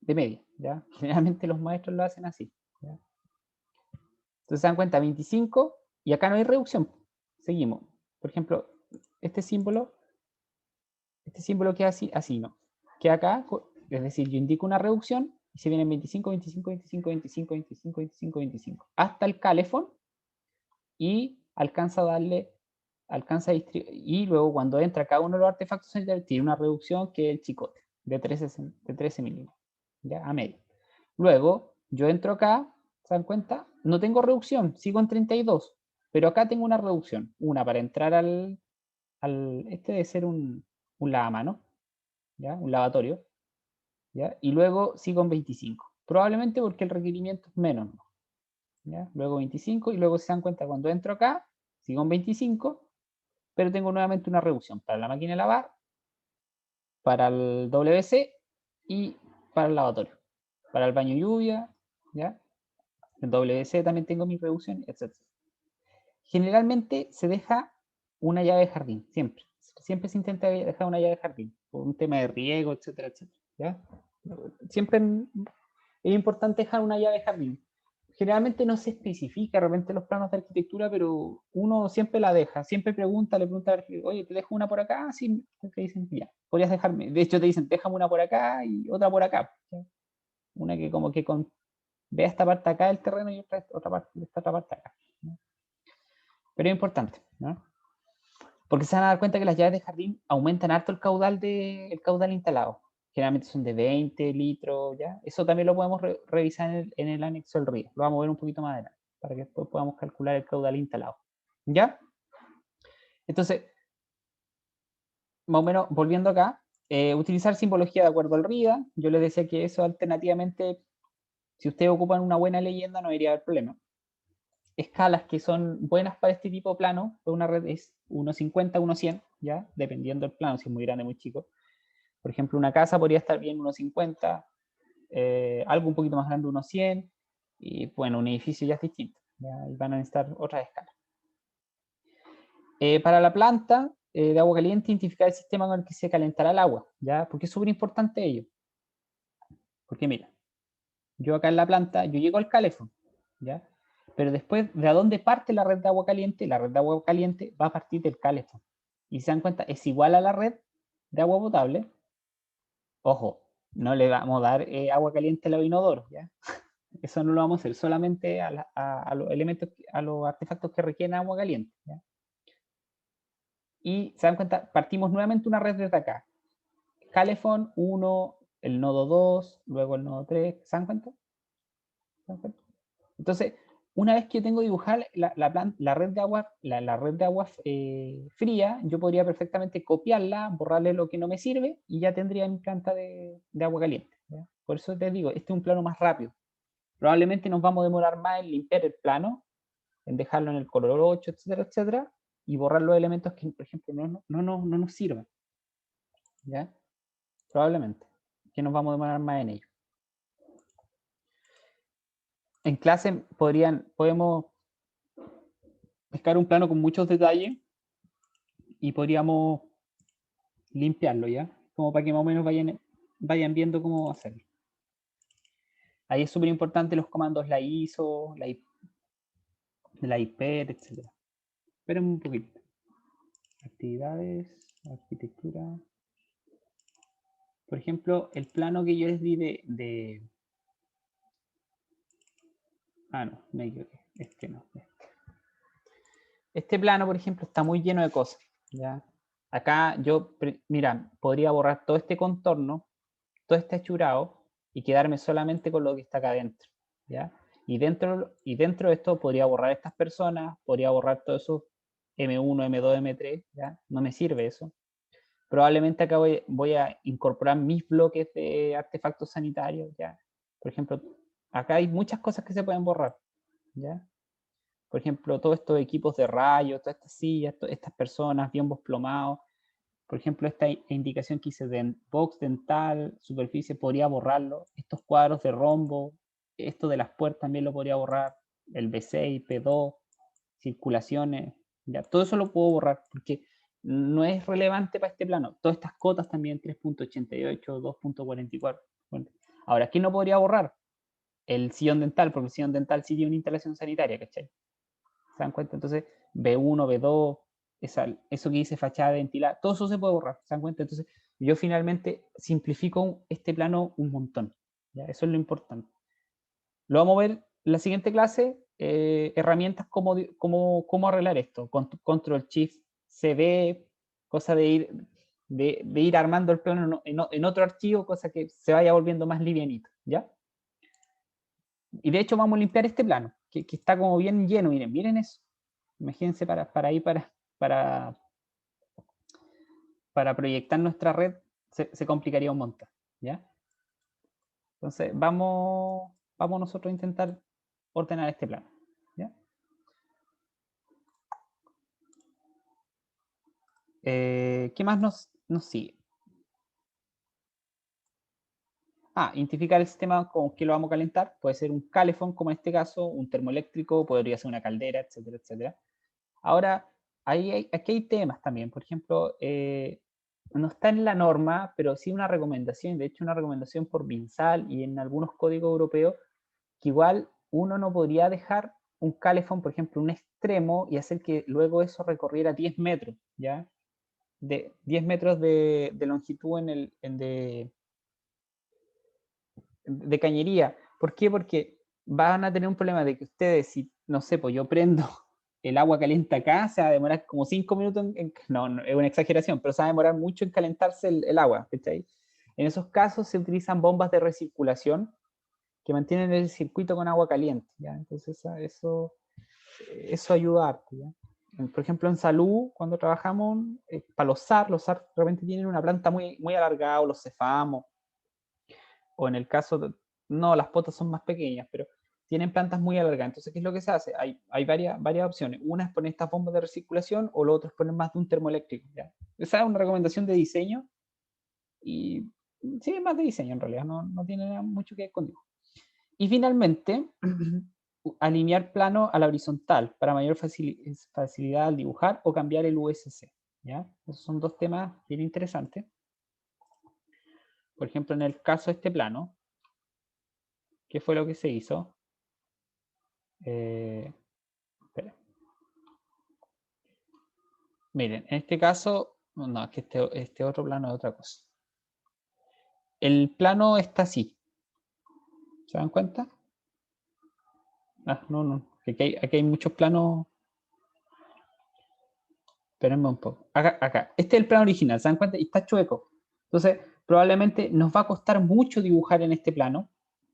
media, ¿ya? Generalmente los maestros lo hacen así, ¿ya? Entonces se dan cuenta, 25, y acá no hay reducción. Seguimos. Por ejemplo, este símbolo queda así no. Queda acá, es decir, yo indico una reducción y se vienen 25, 25, 25, 25, 25, 25, 25, hasta el calefón y alcanza a y luego cuando entra cada uno de los artefactos sanitarios tiene una reducción que es el chicote de 13 milímetros, ya a medio. Luego yo entro acá, ¿se dan cuenta? No tengo reducción, sigo en 32, pero acá tengo una reducción, una para entrar este debe ser un lavamano, ¿ya? Un lavatorio, ¿ya? Y luego sigo en 25, probablemente porque el requerimiento es menos, ¿no? ¿Ya? Luego 25 y luego se dan cuenta cuando entro acá, sigo en 25, pero tengo nuevamente una reducción para la máquina de lavar, para el WC y para el lavatorio, para el baño lluvia, ¿ya? En WC también tengo mi reducción, etc. Generalmente se deja una llave de jardín, siempre. Siempre se intenta dejar una llave de jardín, por un tema de riego, etcétera, etcétera. ¿Ya? Siempre es importante dejar una llave de jardín. Generalmente no se especifica de repente los planos de arquitectura, pero uno siempre la deja, siempre le pregunta, oye, ¿te dejo una por acá? Sí, te dicen, ya, podrías dejarme. De hecho te dicen, déjame una por acá y otra por acá. ¿Ya? Una que como que vea esta parte acá del terreno y otra parte acá. ¿No? Pero es importante, ¿no? Porque se van a dar cuenta que las llaves de jardín aumentan harto el caudal instalado. Generalmente son de 20 litros, ¿ya? Eso también lo podemos revisar en el anexo del río. Lo vamos a ver un poquito más adelante, para que después podamos calcular el caudal instalado. ¿Ya? Entonces, más o menos, volviendo acá, utilizar simbología de acuerdo al RIDA. Yo les decía que eso alternativamente, si ustedes ocupan una buena leyenda, no debería haber problema. Escalas que son buenas para este tipo de plano, una red es 1.50, 1.100, ¿ya? Dependiendo del plano, si es muy grande, muy chico. Por ejemplo, una casa podría estar bien 1.50, algo un poquito más grande 1.100, y bueno, un edificio ya es distinto, ¿ya? Y van a necesitar otras escalas. Para la planta de agua caliente, identificar el sistema con el que se calentará el agua, ¿ya? Porque es súper importante ello. Porque mira, yo acá en la planta, yo llego al calefón, ¿ya? Pero después, ¿de dónde parte la red de agua caliente? La red de agua caliente va a partir del calefón. Y se dan cuenta, es igual a la red de agua potable, Ojo, no le vamos a dar agua caliente a los inodoros, ¿ya? Eso no lo vamos a hacer, solamente a los elementos, a los artefactos que requieren agua caliente, ¿ya? Y se dan cuenta, partimos nuevamente una red desde acá. Calephone 1, el nodo 2, luego el nodo 3, ¿se dan cuenta? ¿Se dan cuenta? Entonces, una vez que yo tengo dibujada la red de agua, la red de agua fría, yo podría perfectamente copiarla, borrarle lo que no me sirve y ya tendría mi planta de agua caliente, ¿ya? Por eso te digo, este es un plano más rápido. Probablemente nos vamos a demorar más en limpiar el plano, en dejarlo en el color 8, etcétera, etcétera, y borrar los elementos que, por ejemplo, no nos sirven, ¿ya? Probablemente, que nos vamos a demorar más en ello. En clase podemos pescar un plano con muchos detalles y podríamos limpiarlo, ¿ya? Como para que más o menos vayan viendo cómo hacerlo. Ahí es súper importante los comandos la ISO, la IPER, etc. Esperen un poquito. Actividades, arquitectura. Por ejemplo, el plano que yo les di no, me equivoqué. Este no. Este plano, por ejemplo, está muy lleno de cosas, ¿ya? Acá mira, podría borrar todo este contorno, todo este achurado, y quedarme solamente con lo que está acá adentro, ¿ya? Y dentro de esto podría borrar estas personas, podría borrar todo eso, M1, M2, M3, ¿ya? No me sirve eso. Probablemente acá voy a incorporar mis bloques de artefactos sanitarios, ¿ya? Por ejemplo, acá hay muchas cosas que se pueden borrar, ¿ya? Por ejemplo, todos estos equipos de rayos, todas estas sillas, estas personas, biombos plomados. Por ejemplo, esta indicación que hice de box dental, superficie, podría borrarlo. Estos cuadros de rombo, esto de las puertas también lo podría borrar. El B6, P2, circulaciones, ya, todo eso lo puedo borrar porque no es relevante para este plano. Todas estas cotas también, 3.88, 2.44. Bueno, ahora, ¿qué no podría borrar? El sillón dental, porque el sillón dental sí tiene una instalación sanitaria, ¿cachai? ¿Se dan cuenta? Entonces, B1, B2, eso que dice fachada ventilada, todo eso se puede borrar, ¿se dan cuenta? Entonces, yo finalmente simplifico este plano un montón, ¿ya? Eso es lo importante. Lo vamos a ver en la siguiente clase, herramientas cómo arreglar esto, Control Shift CD, cosa de ir armando el plano en otro archivo, cosa que se vaya volviendo más livianito, ¿ya? Y de hecho vamos a limpiar este plano, que está como bien lleno, miren eso. Imagínense para proyectar nuestra red se complicaría un montón, ¿ya? Entonces vamos nosotros a intentar ordenar este plano, ¿ya? ¿Qué más nos sigue? Identificar el sistema con que lo vamos a calentar. Puede ser un calefón, como en este caso, un termoeléctrico, podría ser una caldera, etcétera, etcétera. Ahora, aquí hay temas también. Por ejemplo, no está en la norma, pero sí una recomendación, de hecho una recomendación por MinSal y en algunos códigos europeos, que igual uno no podría dejar un calefón, por ejemplo, un extremo y hacer que luego eso recorriera 10 metros, ¿ya? De 10 metros de longitud de cañería. ¿Por qué? Porque van a tener un problema de que ustedes, si, no sé, pues yo prendo el agua caliente acá, se va a demorar como 5 minutos, no, es una exageración, pero se va a demorar mucho en calentarse el agua, ¿cachai? En esos casos se utilizan bombas de recirculación que mantienen el circuito con agua caliente, ¿ya? Entonces eso ayuda harto, ¿ya? Por ejemplo, en salud, cuando trabajamos, para los SAR de repente tienen una planta muy, muy alargada, o los cefamos, o en el caso de, no, las potas son más pequeñas, pero tienen plantas muy alargadas. Entonces, ¿qué es lo que se hace? Hay varias opciones. Una es poner estas bombas de recirculación o lo otro es poner más de un termoeléctrico, ¿ya? Esa es una recomendación de diseño y sí, es más de diseño en realidad, no tiene nada mucho que ver con dibujo. Y finalmente, alinear plano a la horizontal para mayor facilidad al dibujar o cambiar el USC, ¿ya? Esos son dos temas bien interesantes. Por ejemplo, en el caso de este plano, ¿qué fue lo que se hizo? Espera. Miren, en este caso, no, es que este otro plano es otra cosa. el plano está así. ¿Se dan cuenta? Ah, no. Aquí hay muchos planos. Espérenme un poco. Acá. Este es el plano original, ¿se dan cuenta? Y está chueco. Entonces, probablemente nos va a costar mucho dibujar en este plano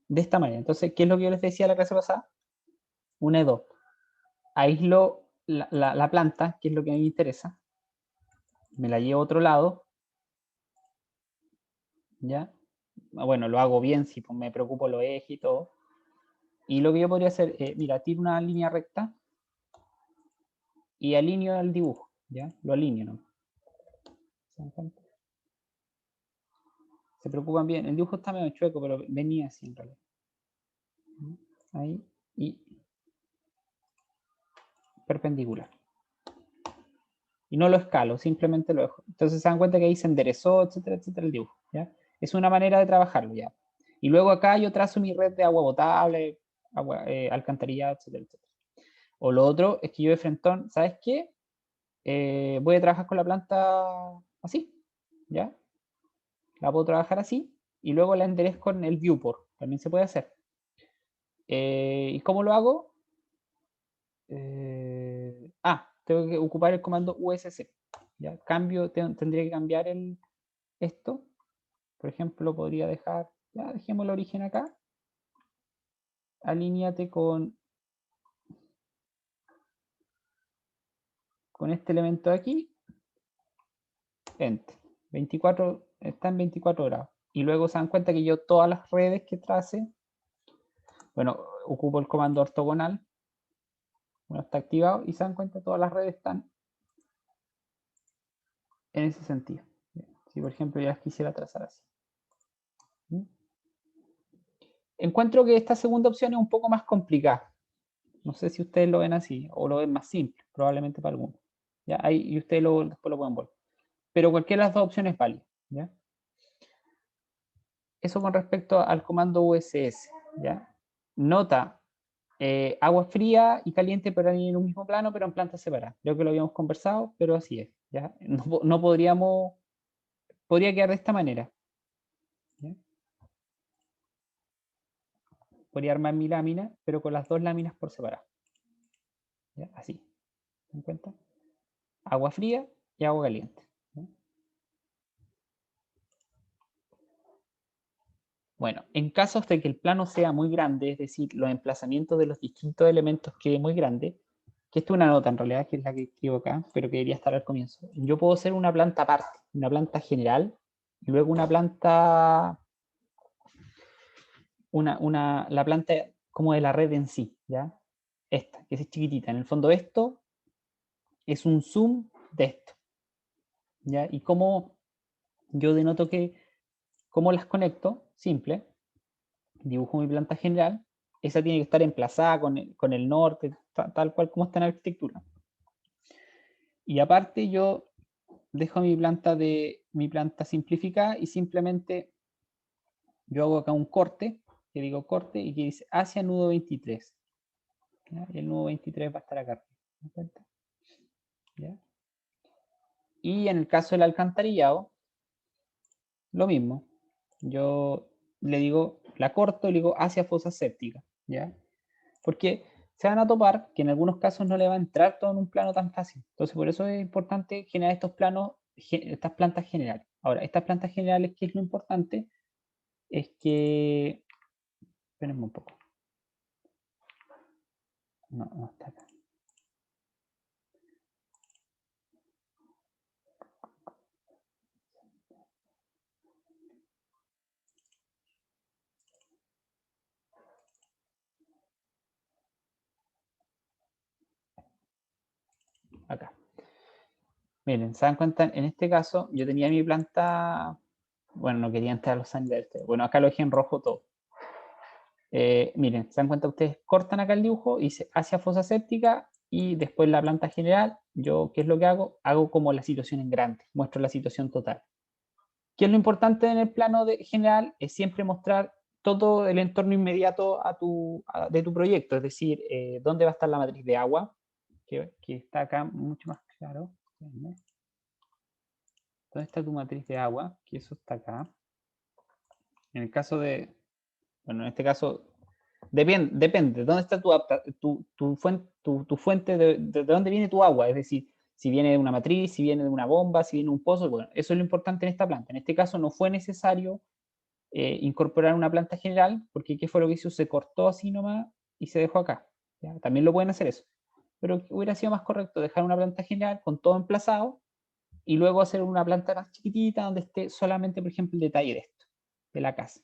de esta manera. Entonces, ¿qué es lo que yo les decía la clase pasada? Una de dos. Aíslo la planta, que es lo que a mí me interesa. Me la llevo a otro lado. ¿Ya? Bueno, lo hago bien si pues, me preocupo los ejes y todo. Y lo que yo podría hacer, mira, tiro una línea recta y alineo el dibujo, ¿ya? Lo alineo, ¿no? ¿Se dan cuenta? Se preocupan bien. El dibujo está medio chueco, pero venía así en realidad. Ahí y perpendicular. Y no lo escalo, simplemente lo dejo. Entonces se dan cuenta que ahí se enderezó, etcétera, etcétera, el dibujo, ¿ya? Es una manera de trabajarlo, ¿ya? Y luego acá yo trazo mi red de agua potable, agua, alcantarillado, etcétera, etcétera. O lo otro es que yo de frentón, ¿sabes qué? Voy a trabajar con la planta así, ¿ya? La puedo trabajar así y luego la enderezco con el viewport, también se puede hacer. ¿Y cómo lo hago? Tengo que ocupar el comando USC. ¿Ya? Tendría que cambiar esto. Por ejemplo, podría dejar, ya dejemos el origen acá. Alíñate con este elemento de aquí. Enter. 24, está en 24 grados. Y luego se dan cuenta que yo todas las redes que trace, bueno, ocupo el comando ortogonal. Bueno, está activado y se dan cuenta todas las redes están en ese sentido. Si por ejemplo ya las quisiera trazar así. Encuentro que esta segunda opción es un poco más complicada. No sé si ustedes lo ven así o lo ven más simple, probablemente para algunos. ¿Ya? Ahí, y ustedes después lo pueden volver. Pero cualquiera de las dos opciones es válida. ¿Ya? Eso con respecto al comando USS. ¿Ya? Nota, agua fría y caliente pero en un mismo plano, pero en plantas separadas. Creo que lo habíamos conversado, pero así es. ¿Ya? No podría quedar de esta manera. ¿Ya? Podría armar mi lámina, pero con las dos láminas por separado. ¿Ya? Así. ¿Se dan cuenta? Agua fría y agua caliente. ¿Ya? Bueno, en casos de que el plano sea muy grande, es decir, los emplazamientos de los distintos elementos quede muy grande, que esto es una nota en realidad, que es la que escribo acá, pero que debería estar al comienzo. Yo puedo hacer una planta aparte, una planta general, y luego una planta, la planta como de la red en sí, ¿ya? Esta, que es chiquitita. En el fondo esto es un zoom de esto, ¿ya? Y cómo yo denoto cómo las conecto, simple, dibujo mi planta general, esa tiene que estar emplazada con el norte, tal cual como está en la arquitectura. Y aparte yo dejo mi planta simplificada y simplemente yo hago acá un corte, que digo corte y que dice hacia nudo 23. ¿Ya? Y el nudo 23 va a estar acá. ¿Me cuenta? ¿Ya? Y en el caso del alcantarillado, lo mismo. Yo le digo, la corto y le digo hacia fosa séptica. ¿Ya? Porque se van a topar que en algunos casos no le va a entrar todo en un plano tan fácil. Entonces, por eso es importante generar estos planos, estas plantas generales. Ahora, estas plantas generales, ¿qué es lo importante? Es que... Espérenme un poco. No está acá. Acá. Miren, se dan cuenta, en este caso, yo tenía mi planta... Bueno, no quería entrar a los sanitarios. Bueno, acá lo dejé en rojo todo. Miren, se dan cuenta, ustedes cortan acá el dibujo y dice hacia fosa séptica y después la planta general, yo, ¿qué es lo que hago? Hago como la situación en grande, muestro la situación total. ¿Qué es lo importante en el plano general? Es siempre mostrar todo el entorno inmediato de tu proyecto, es decir, dónde va a estar la matriz de agua, que está acá mucho más claro. ¿Dónde está tu matriz de agua? Que eso está acá. En el caso de, bueno, en este caso, depende, ¿dónde está tu fuente de dónde viene tu agua? Es decir, si viene de una matriz, si viene de una bomba, si viene de un pozo, bueno, eso es lo importante en esta planta. En este caso no fue necesario incorporar una planta general, porque ¿qué fue lo que hizo? Se cortó así nomás y se dejó acá. ¿Ya? También lo pueden hacer eso. Pero hubiera sido más correcto dejar una planta general con todo emplazado y luego hacer una planta más chiquitita donde esté solamente, por ejemplo, el detalle de esto, de la casa.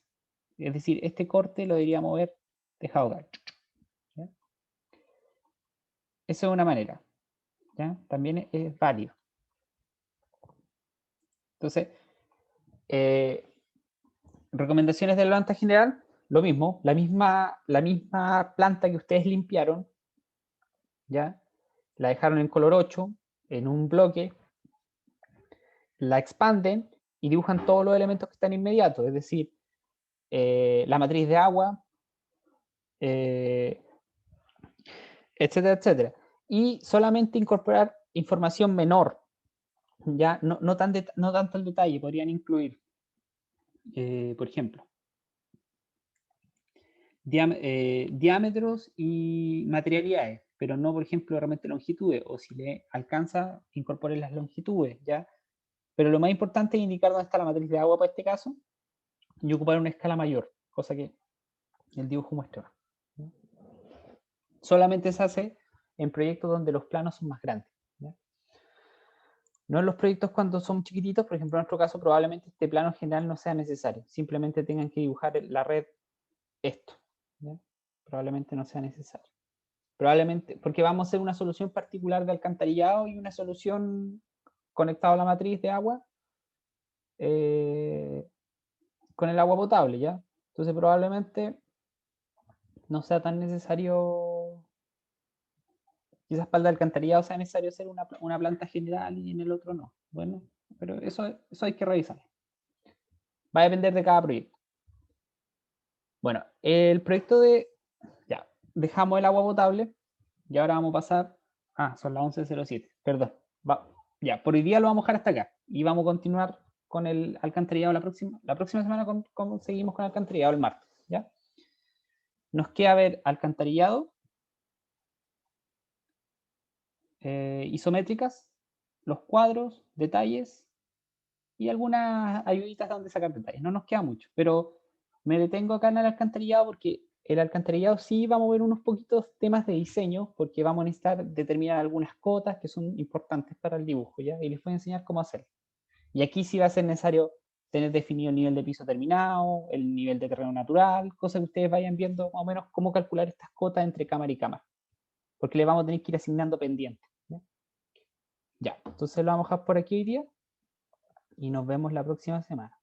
Es decir, este corte lo deberíamos haber dejado acá. ¿Ya? Esa es una manera. ¿Ya? También es válido. Entonces, recomendaciones de la planta general, lo mismo, la misma planta que ustedes limpiaron, ¿ya? La dejaron en color 8, en un bloque, la expanden y dibujan todos los elementos que están inmediatos, es decir, la matriz de agua, etcétera, etcétera. Y solamente incorporar información menor, ya no tanto el detalle, podrían incluir, por ejemplo, diámetros y materialidades, pero no, por ejemplo, realmente longitudes, o si le alcanza, incorpore las longitudes, ¿ya? Pero lo más importante es indicar dónde está la matriz de agua para este caso y ocupar una escala mayor, cosa que el dibujo muestra. ¿Ya? Solamente se hace en proyectos donde los planos son más grandes. ¿Ya? No en los proyectos cuando son chiquititos, por ejemplo, en nuestro caso probablemente este plano general no sea necesario, simplemente tengan que dibujar la red esto. ¿Ya? Probablemente no sea necesario. Probablemente, porque vamos a hacer una solución particular de alcantarillado y una solución conectada a la matriz de agua con el agua potable, ¿ya? Entonces probablemente no sea tan necesario, quizás para el de alcantarillado sea necesario hacer una planta general y en el otro no. Bueno, pero eso hay que revisar. Va a depender de cada proyecto. Bueno, el proyecto ya, dejamos el agua potable y ahora vamos a pasar, son las 11:07, perdón. Ya, por hoy día lo vamos a dejar hasta acá y vamos a continuar con el alcantarillado la próxima semana seguimos con el alcantarillado el martes, ¿ya? Nos queda ver alcantarillado, isométricas, los cuadros, detalles y algunas ayuditas donde sacar detalles. No nos queda mucho, pero me detengo acá en el alcantarillado porque el alcantarillado sí vamos a ver unos poquitos temas de diseño porque vamos a necesitar determinar algunas cotas que son importantes para el dibujo, ¿ya? Y les voy a enseñar cómo hacerlo. Y aquí sí va a ser necesario tener definido el nivel de piso terminado, el nivel de terreno natural, cosas que ustedes vayan viendo más o menos cómo calcular estas cotas entre cámara y cámara. Porque le vamos a tener que ir asignando pendientes. Ya, entonces lo vamos a dejar por aquí hoy día y nos vemos la próxima semana.